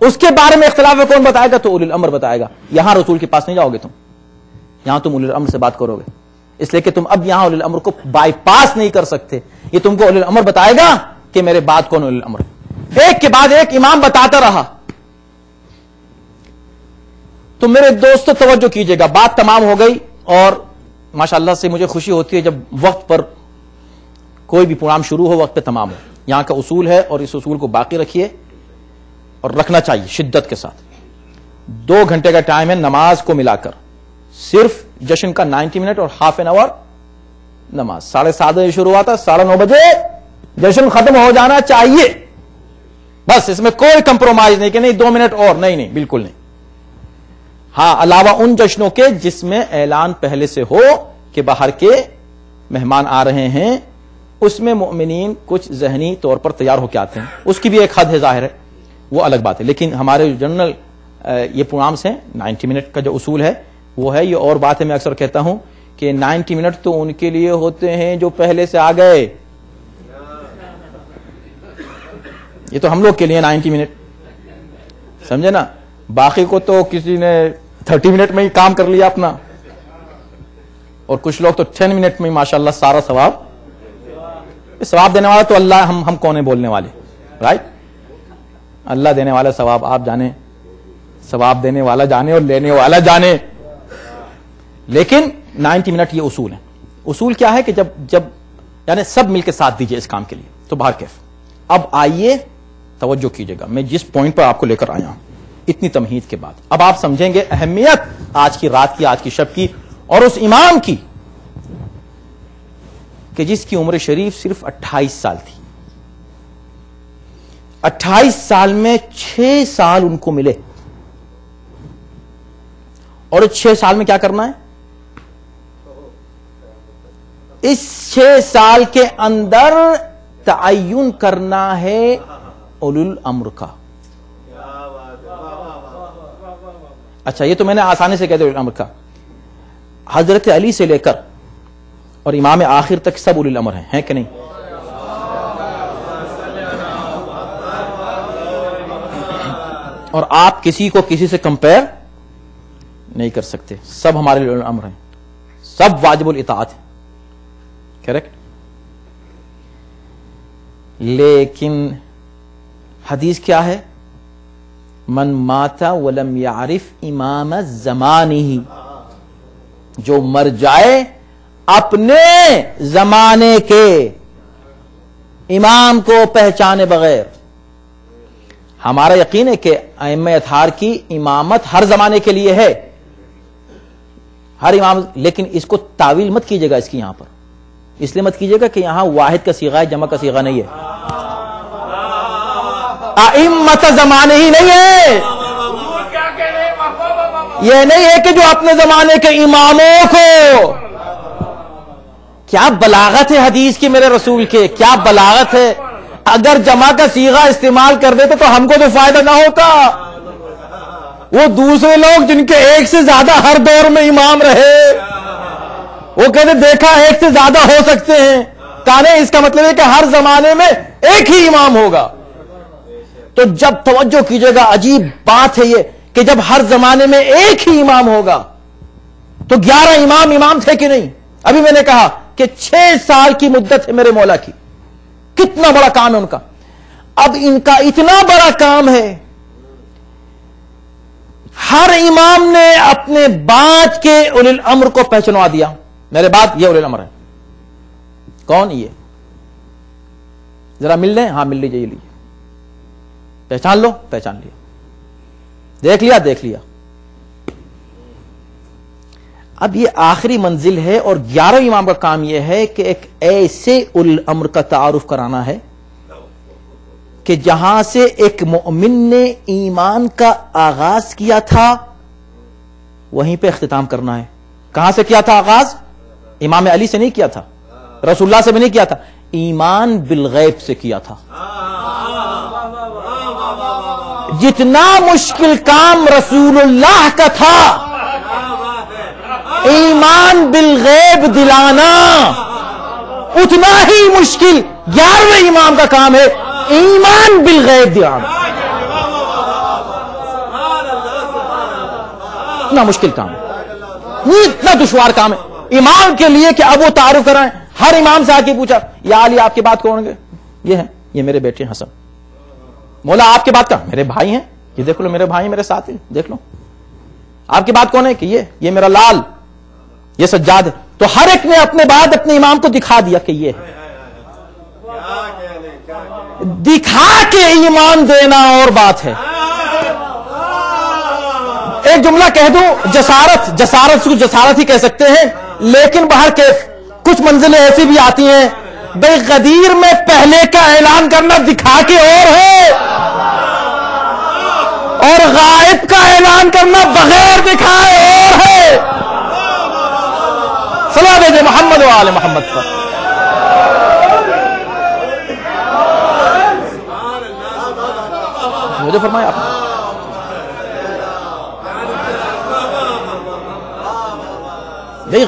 اس کے بارے میں اختلاف ہے کون بتائے گا؟ تو اولی الامر بتائے گا. یہاں رسول کے پاس نہیں جاؤ گے تم، یہاں تم اولی الامر سے بات کرو گے، اس لیے کہ تم اب یہاں اولی الامر کو بائی پاس نہیں کر سکتے. یہ تم کو اولی الامر بتائے گا کہ میرے بعد کون اولی الامر. ایک کے بعد ایک امام بتاتا رہا. تو میرے دوستو توجہ کیجئے گا، بات تمام ہو گئی اور ماشاءاللہ سے مجھے خوشی ہوتی ہے جب وقت پر کوئی بھی پروگرام شروع ہو وقت پہ تمام ہو. یہاں کا اصول ہے اور اس اصول کو باقی رکھیے اور رکھنا چاہیے شدت کے ساتھ. 2 گھنٹے کا ٹائم ہے نماز کو ملا کر، صرف جشن کا 90 منٹ اور ہاف این آور نماز. 7:30 بجے شروع ہوا تھا، 9:30 بجے جشن ختم ہو جانا چاہیے. بس اس میں کوئی کمپرومائز نہیں کہ نہیں 2 منٹ اور، نہیں بالکل نہیں. ہاں علاوہ ان جشنوں کے جس میں اعلان پہلے سے ہو کہ باہر کے مہمان آ رہے ہیں، اس میں مؤمنین کچھ ذہنی طور پر تیار ہو کے آتے ہیں، اس کی بھی ایک حد ہے، ظاہر ہے وہ الگ بات ہے. لیکن ہمارے جو جنرل یہ پروگرامس ہیں 90 منٹ کا جو اصول ہے وہ ہے. یہ اور بات ہے، میں اکثر کہتا ہوں کہ 90 منٹ تو ان کے لیے ہوتے ہیں جو پہلے سے آ گئے. یہ تو ہم لوگ کے لیے 90 منٹ، سمجھے نا. باقی کو تو کسی نے 30 منٹ میں ہی کام کر لیا اپنا، اور کچھ لوگ تو 10 منٹ میں ماشاءاللہ سارا ثواب دینے والا تو اللہ. ہم کون ہیں بولنے والے، رائٹ؟ اللہ دینے والا ثواب آپ جانے، ثواب دینے والا جانے اور لینے والا جانے. لیکن 90 منٹ یہ اصول ہے. اصول کیا ہے کہ جب یعنی سب مل کے ساتھ دیجئے اس کام کے لیے تو باہر کیف. اب آئیے توجہ کیجئے گا، میں جس پوائنٹ پر آپ کو لے کر آیا ہوں اتنی تمہید کے بعد اب آپ سمجھیں گے اہمیت آج کی رات کی، آج کی شب کی، اور اس امام کی کہ جس کی عمر شریف صرف 28 سال تھی. 28 سال میں 6 سال ان کو ملے، اور 6 سال میں کیا کرنا ہے؟ اس 6 سال کے اندر تعین کرنا ہے اولی الامر کا. اچھا یہ تو میں نے آسانی سے کہہ دیا اولی الامر کا. حضرت علی سے لے کر اور امام آخر تک سب اولی الامر ہیں کہ نہیں؟ اور آپ کسی کو کسی سے کمپیئر نہیں کر سکتے، سب ہمارے اولی الامر ہیں، سب واجب الاطاعت ہیں. کریکٹ؟ لیکن حدیث کیا ہے؟ من مات ولم یعرف امام زمانہ، جو مر جائے اپنے زمانے کے امام کو پہچانے بغیر. ہمارا یقین ہے کہ ائمہ اطہار کی امامت ہر زمانے کے لیے ہے، ہر امام، لیکن اس کو تعویل مت کیجیے گا اس کی یہاں پر، اس لیے مت کیجیے گا کہ یہاں واحد کا صیغہ ہے، جمع کا صیغہ نہیں ہے، ائمت زمانے ہی نہیں ہے، یہ نہیں ہے کہ جو اپنے زمانے کے اماموں کو، کیا بلاغت ہے حدیث کی میرے رسول کے، کیا بلاغت ہے، اگر جمع کا صیغہ استعمال کر دیتے تو ہم کو تو فائدہ نہ ہوتا، وہ دوسرے لوگ جن کے ایک سے زیادہ ہر دور میں امام رہے وہ کہتے دیکھا ایک سے زیادہ ہو سکتے ہیں، کہنے اس کا مطلب ہے کہ ہر زمانے میں ایک ہی امام ہوگا، تو جب توجہ کیجئے گا عجیب بات ہے یہ کہ جب ہر زمانے میں ایک ہی امام ہوگا تو 11 امام تھے کہ نہیں؟ ابھی میں نے کہا کہ 6 سال کی مدت ہے میرے مولا کی، کتنا بڑا کام ہے ان کا، اب ان کا اتنا بڑا کام ہے، ہر امام نے اپنے بعد کے اولی الامر کو پہچانوا دیا، میرے بعد یہ اولی الامر ہے، کون یہ؟ ذرا مل لیں، ہاں مل لیجیے، یہ لیجیے، پہچان لو، پہچان لیا، دیکھ لیا، دیکھ لیا، اب یہ آخری منزل ہے، اور 11 امام کا کام یہ ہے کہ ایک ایسے اولی الامر کا تعارف کرانا ہے کہ جہاں سے ایک مومن نے ایمان کا آغاز کیا تھا وہیں پہ اختتام کرنا ہے۔ کہاں سے کیا تھا آغاز؟ امام علی سے نہیں کیا تھا، رسول اللہ سے بھی نہیں کیا تھا، ایمان بالغیب سے کیا تھا۔ جتنا مشکل کام رسول اللہ کا تھا ایمان بالغیب دلانا، اتنا ہی مشکل 11ویں امام کا کام ہے ایمان بالغیب دلانا، اتنا مشکل کام ہے، اتنا دشوار کام ہے امام کے لیے کہ اب وہ تعارف کرائیں۔ ہر امام سے آ کے پوچھا یا علی آپ کے بعد کون گے؟ یہ ہیں، یہ میرے بیٹے حسن۔ مولا آپ کے بعد کا؟ میرے بھائی ہیں، یہ دیکھ لو میرے بھائی میرے ساتھ ہیں، دیکھ لو۔ آپ کے بعد کون ہے؟ کہ یہ میرا لال، یہ سجاد ہے۔ تو ہر ایک نے اپنے بعد اپنے امام کو دکھا دیا کہ یہ ہے، دکھا کے ایمان دینا اور بات ہے۔ ایک جملہ کہہ دوں، جسارت کو جسارت ہی کہہ سکتے ہیں، لیکن باہر کے کچھ منزلیں ایسی بھی آتی ہیں، بھئی غدیر میں پہلے کا اعلان کرنا دکھا کے اور ہے، اور غائب کا اعلان کرنا بغیر دکھائے اور ہے۔ صلی اللہ محمد و آل محمد پر۔ مجھے فرمایا آپ نے، بھئی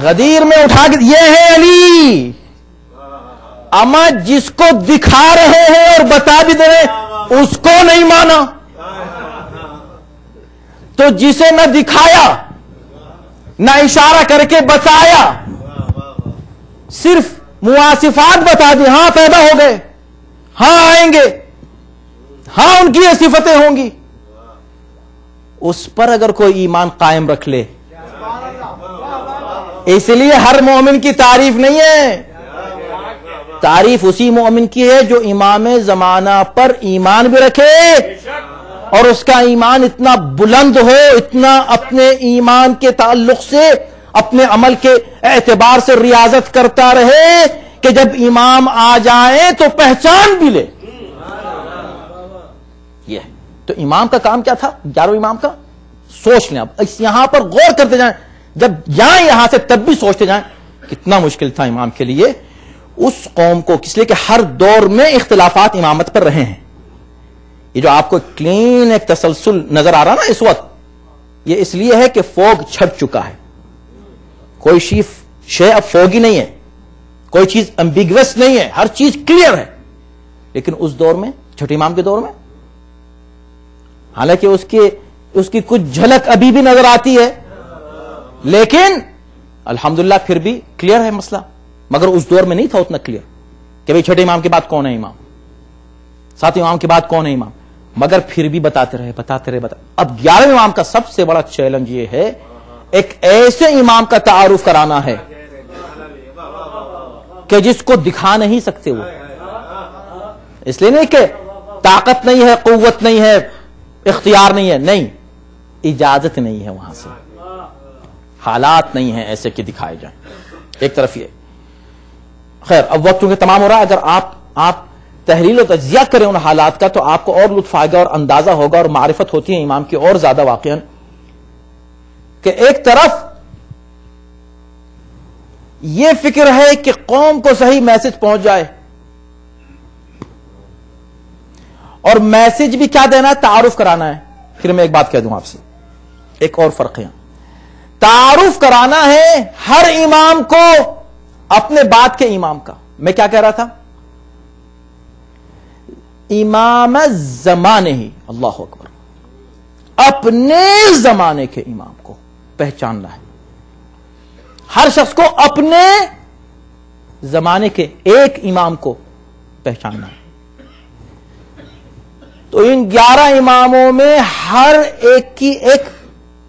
غدیر میں اٹھا کے یہ ہے علی، اما جس کو دکھا رہے ہیں اور بتا بھی دے رہے ہیں اس کو نہیں مانا، تو جسے نہ دکھایا نہ اشارہ کر کے بتایا، صرف مواصفات بتا دی، ہاں پیدا ہو گئے، ہاں آئیں گے، ہاں ان کی یہ صفتیں ہوں گی، اس پر اگر کوئی ایمان قائم رکھ لے، اس لیے ہر مومن کی تعریف نہیں ہے، تعریف اسی مومن کی ہے جو امام زمانہ پر ایمان بھی رکھے اور اس کا ایمان اتنا بلند ہو، اتنا اپنے ایمان کے تعلق سے اپنے عمل کے اعتبار سے ریاضت کرتا رہے کہ جب امام آ جائیں تو پہچان بھی لے۔ یہ تو امام کا کام کیا تھا 11 امام کا؟ سوچ لیں، اب اس یہاں پر غور کرتے جائیں، جب جائیں یہاں سے تب بھی سوچتے جائیں کتنا مشکل تھا امام کے لیے اس قوم کو، اس لیے کہ ہر دور میں اختلافات امامت پر رہے ہیں۔ یہ جو آپ کو کلین ایک تسلسل نظر آ رہا نا اس وقت، یہ اس لیے ہے کہ فوگ چھٹ چکا ہے، کوئی شے اب فوگی نہیں ہے، کوئی چیز امبیگوس نہیں ہے، ہر چیز کلیئر ہے۔ لیکن اس دور میں، چھٹے امام کے دور میں، حالانکہ اس کی کچھ جھلک ابھی بھی نظر آتی ہے، لیکن الحمدللہ پھر بھی کلیئر ہے مسئلہ، مگر اس دور میں نہیں تھا اتنا کلیئر کہ بھئی چھٹے امام کے بعد کون ہے امام، ساتویں امام کے بعد کون ہے امام، مگر پھر بھی بتاتے رہے۔ اب 11ویں امام کا سب سے بڑا چیلنج یہ ہے ایک ایسے امام کا تعارف کرانا ہے کہ جس کو دکھا نہیں سکتے وہ، اس لیے نہیں کہ طاقت نہیں ہے، قوت نہیں ہے، اختیار نہیں ہے، نہیں، اجازت نہیں ہے، وہاں سے حالات نہیں ہیں ایسے کہ دکھائے جائیں. ایک طرف یہ. خیر اب وقت چونکہ تمام ہو رہا ہے، اگر آپ تحلیل و تجزیہ کریں ان حالات کا تو آپ کو اور لطف آئے گا اور اندازہ ہوگا اور معرفت ہوتی ہے امام کی اور زیادہ واقعاً، کہ ایک طرف یہ فکر ہے کہ قوم کو صحیح میسج پہنچ جائے، اور میسج بھی کیا دینا ہے؟ تعارف کرانا ہے. پھر میں ایک بات کہہ دوں آپ سے، ایک اور فرق ہے. تعارف کرانا ہے ہر امام کو اپنے بعد کے امام کا. میں کیا کہہ رہا تھا؟ امام زمانے ہی، اللہ اکبر، اپنے زمانے کے امام کو پہچاننا ہے. ہر شخص کو اپنے زمانے کے ایک امام کو پہچاننا ہے. تو ان 11 اماموں میں ہر ایک کی ایک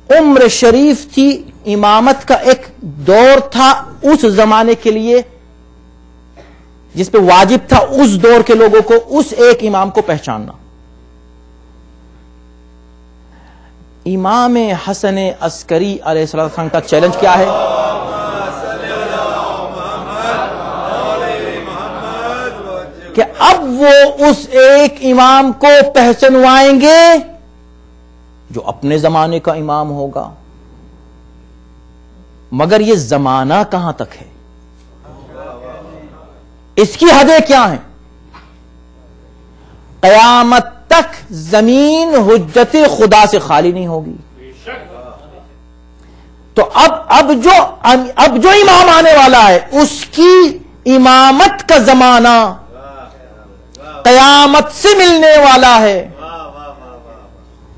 عمر شریف تھی، امامت کا ایک دور تھا اس زمانے کے لیے جس پہ واجب تھا اس دور کے لوگوں کو اس ایک امام کو پہچاننا. امام حسن عسکری علیہ السلام کا چیلنج کیا ہے؟ کہ اب وہ اس ایک امام کو پہچنوائیں گے جو اپنے زمانے کا امام ہوگا. مگر یہ زمانہ کہاں تک ہے؟ اس کی حدیں کیا ہیں؟ قیامت تک زمین حجت خدا سے خالی نہیں ہوگی. تو اب جو امام آنے والا ہے اس کی امامت کا زمانہ قیامت سے ملنے والا ہے.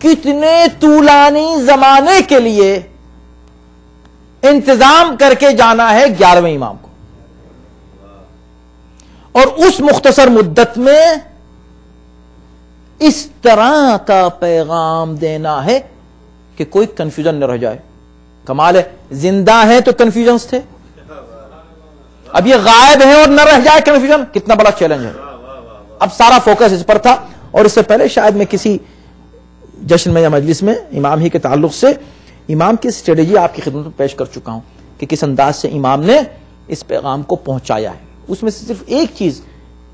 کتنے طولانی زمانے کے لیے انتظام کر کے جانا ہے 11ویں امام کو، اور اس مختصر مدت میں اس طرح کا پیغام دینا ہے کہ کوئی کنفیوژن نہ رہ جائے. کمال ہے، زندہ ہیں تو کنفیوژنز تھے، اب یہ غائب ہیں اور نہ رہ جائے کنفیوژن. کتنا بڑا چیلنج ہے. اب سارا فوکس اس پر تھا. اور اس سے پہلے شاید میں کسی جشن میں یا مجلس میں امام ہی کے تعلق سے امام کی اسٹریٹجی آپ کی خدمت میں پیش کر چکا ہوں کہ کس انداز سے امام نے اس پیغام کو پہنچایا ہے. اس میں سے صرف ایک چیز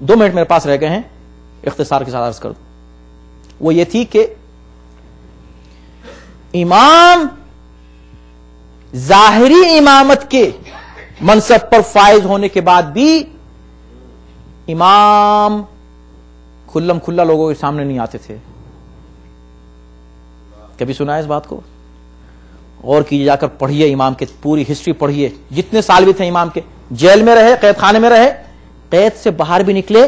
2 منٹ میرے پاس رہ گئے ہیں، اختصار کے ساتھ عرض کر دوں. وہ یہ تھی کہ امام ظاہری امامت کے منصب پر فائز ہونے کے بعد بھی امام کھلم کھلا لوگوں کے سامنے نہیں آتے تھے. کبھی سنا ہے اس بات کو؟ اور کیجیے، جا کر پڑھیے امام کے پوری ہسٹری پڑھیے. جتنے سال بھی تھے امام کے، جیل میں رہے، قید خانے میں رہے، قید سے باہر بھی نکلے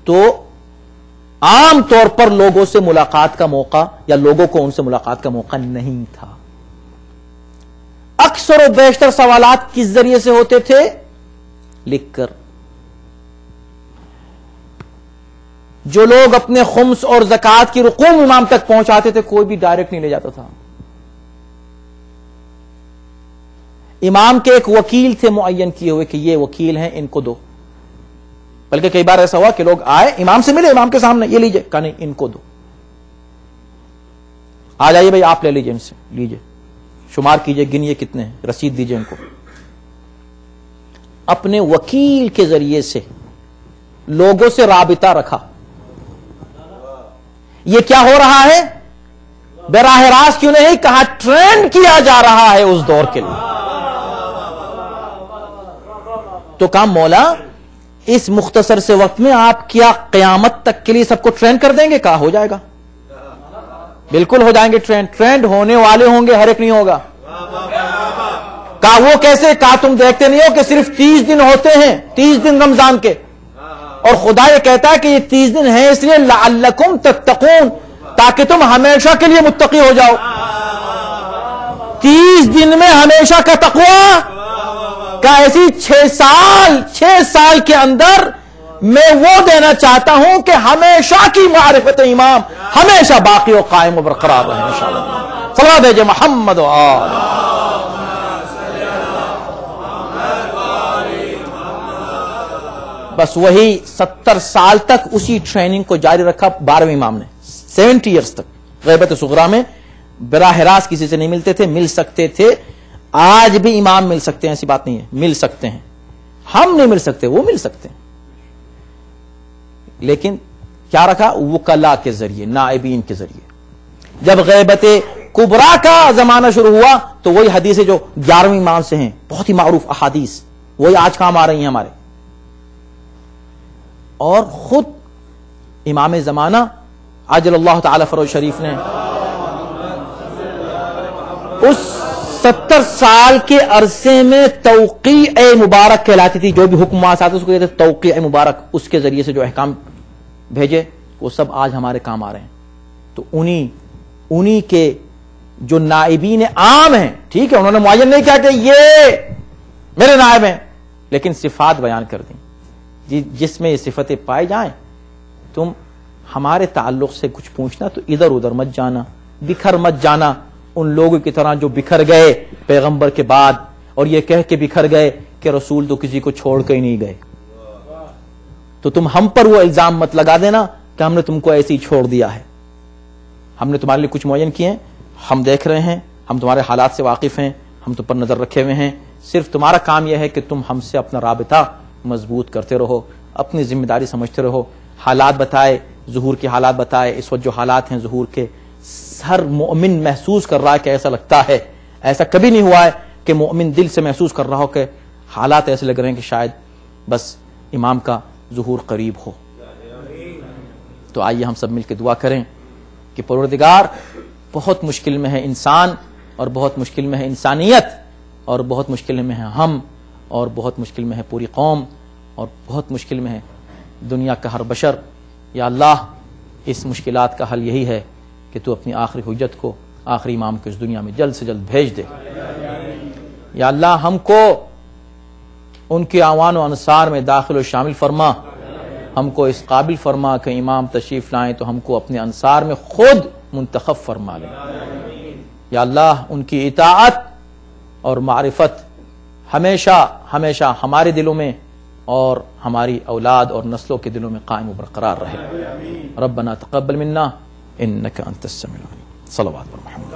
تو عام طور پر لوگوں سے ملاقات کا موقع یا لوگوں کو ان سے ملاقات کا موقع نہیں تھا. اکثر و بیشتر سوالات کس ذریعے سے ہوتے تھے؟ لکھ کر. جو لوگ اپنے خمس اور زکوٰۃ کی رقوم امام تک پہنچاتے تھے کوئی بھی ڈائریکٹ نہیں لے جاتا تھا. امام کے ایک وکیل تھے معین کیے ہوئے کہ یہ وکیل ہیں، ان کو دو. بلکہ کئی بار ایسا ہوا کہ لوگ آئے امام سے ملے، امام کے سامنے یہ لیجئے، کہا نہیں ان کو دو. آ جائیے بھائی آپ لے لیجئے، ان سے لیجئے، شمار کیجئے، گنیے کتنے ہیں، رسید دیجئے ان کو. اپنے وکیل کے ذریعے سے لوگوں سے رابطہ رکھا. یہ کیا ہو رہا ہے؟ براہ راست کیوں نہیں کہا، ٹرینڈ کیا جا رہا ہے اس دور کے لیے. تو کہا مولا اس مختصر سے وقت میں آپ کیا قیامت تک کے لیے سب کو ٹرین کر دیں گے؟ کہا ہو جائے گا، بالکل ہو جائیں گے ٹرین. ٹرینڈ ہونے والے ہوں گے، ہر ایک نہیں ہوگا. کہا وہ کیسے؟ کہا تم دیکھتے نہیں ہو کہ صرف 30 دن ہوتے ہیں، 30 دن رمضان کے، اور خدا یہ کہتا ہے کہ یہ 30 دن ہیں اس لیے لعلکم تتقون، تاکہ تم ہمیشہ کے لیے متقی ہو جاؤ. 30 دن میں ہمیشہ کا تقوی کا ایسی 6 سال کے اندر میں وہ دینا چاہتا ہوں کہ ہمیشہ کی معرفت امام ہمیشہ باقی و قائم و برقرار رہے انشاءاللہ. صلوات بھیجے محمد و آل. بس وہی 70 سال تک اسی ٹریننگ کو جاری رکھا 12ویں امام نے، 70 ایئرز تک غیبت صغرا میں براہ راست کسی سے نہیں ملتے تھے، مل سکتے تھے. آج بھی امام مل سکتے ہیں، ایسی بات نہیں ہے، مل سکتے ہیں. ہم نہیں مل سکتے، وہ مل سکتے ہیں. لیکن کیا رکھا؟ وکلا کے ذریعے، نائبین کے ذریعے. جب غیبت کبرا کا زمانہ شروع ہوا تو وہی حدیثیں جو 11ویں امام سے ہیں، بہت ہی معروف احادیث، وہی آج کام آ رہی ہیں ہمارے. اور خود امام زمانہ عجل اللہ تعالی فرج شریف نے اس 70 سال کے عرصے میں توقیع مبارک کہلاتی تھی، جو بھی حکم آتے اس کو کہتے تھے توقیع مبارک، اس کے ذریعے سے جو احکام بھیجے وہ سب آج ہمارے کام آ رہے ہیں. تو انہی کے جو نائبین عام ہیں، ٹھیک ہے انہوں نے معین نہیں کیا کہ یہ میرے نائب ہیں، لیکن صفات بیان کر دیں جس میں یہ صفتیں پائے جائیں. تم ہمارے تعلق سے کچھ پوچھنا تو ادھر ادھر مت جانا، بکھر مت جانا ان لوگوں کی طرح جو بکھر گئے پیغمبر کے بعد اور یہ کہہ کے بکھر گئے کہ رسول تو کسی کو چھوڑ کے ہی نہیں گئے. تو تم ہم پر وہ الزام مت لگا دینا کہ ہم نے تم کو ایسے ہی چھوڑ دیا ہے. ہم نے تمہارے لیے کچھ معین کیے ہیں، ہم دیکھ رہے ہیں، ہم تمہارے حالات سے واقف ہیں، ہم تم پر نظر رکھے ہوئے ہیں. صرف تمہارا کام یہ ہے کہ تم ہم سے اپنا رابطہ مضبوط کرتے رہو، اپنی ذمہ داری سمجھتے رہو. حالات بتائے، ظہور کے حالات بتائے. اس وقت جو حالات ہیں ظہور کے، ہر مومن محسوس کر رہا ہے کہ ایسا لگتا ہے، ایسا کبھی نہیں ہوا ہے کہ مومن دل سے محسوس کر رہا ہو کہ حالات ایسے لگ رہے ہیں کہ شاید بس امام کا ظہور قریب ہو. تو آئیے ہم سب مل کے دعا کریں کہ پروردگار، بہت مشکل میں ہے انسان، اور بہت مشکل میں ہے انسانیت، اور بہت مشکل میں ہے ہم، اور بہت مشکل میں ہے پوری قوم، اور بہت مشکل میں ہے دنیا کا ہر بشر. یا اللہ، اس مشکلات کا حل یہی ہے کہ تو اپنی آخری حجت کو، آخری امام کو اس دنیا میں جلد سے جلد بھیج دے. یا اللہ، ہم کو ان کے اعوان و انصار میں داخل و شامل فرما، ہم کو اس قابل فرما کہ امام تشریف لائیں تو ہم کو اپنے انصار میں خود منتخب فرما لیں. یا اللہ، ان کی اطاعت اور معرفت ہمیشہ ہمیشہ ہمارے دلوں میں اور ہماری اولاد اور نسلوں کے دلوں میں قائم و برقرار رہے. ربنا تقبل منا انک انت السمیع العلیم. صلوات پر محمد.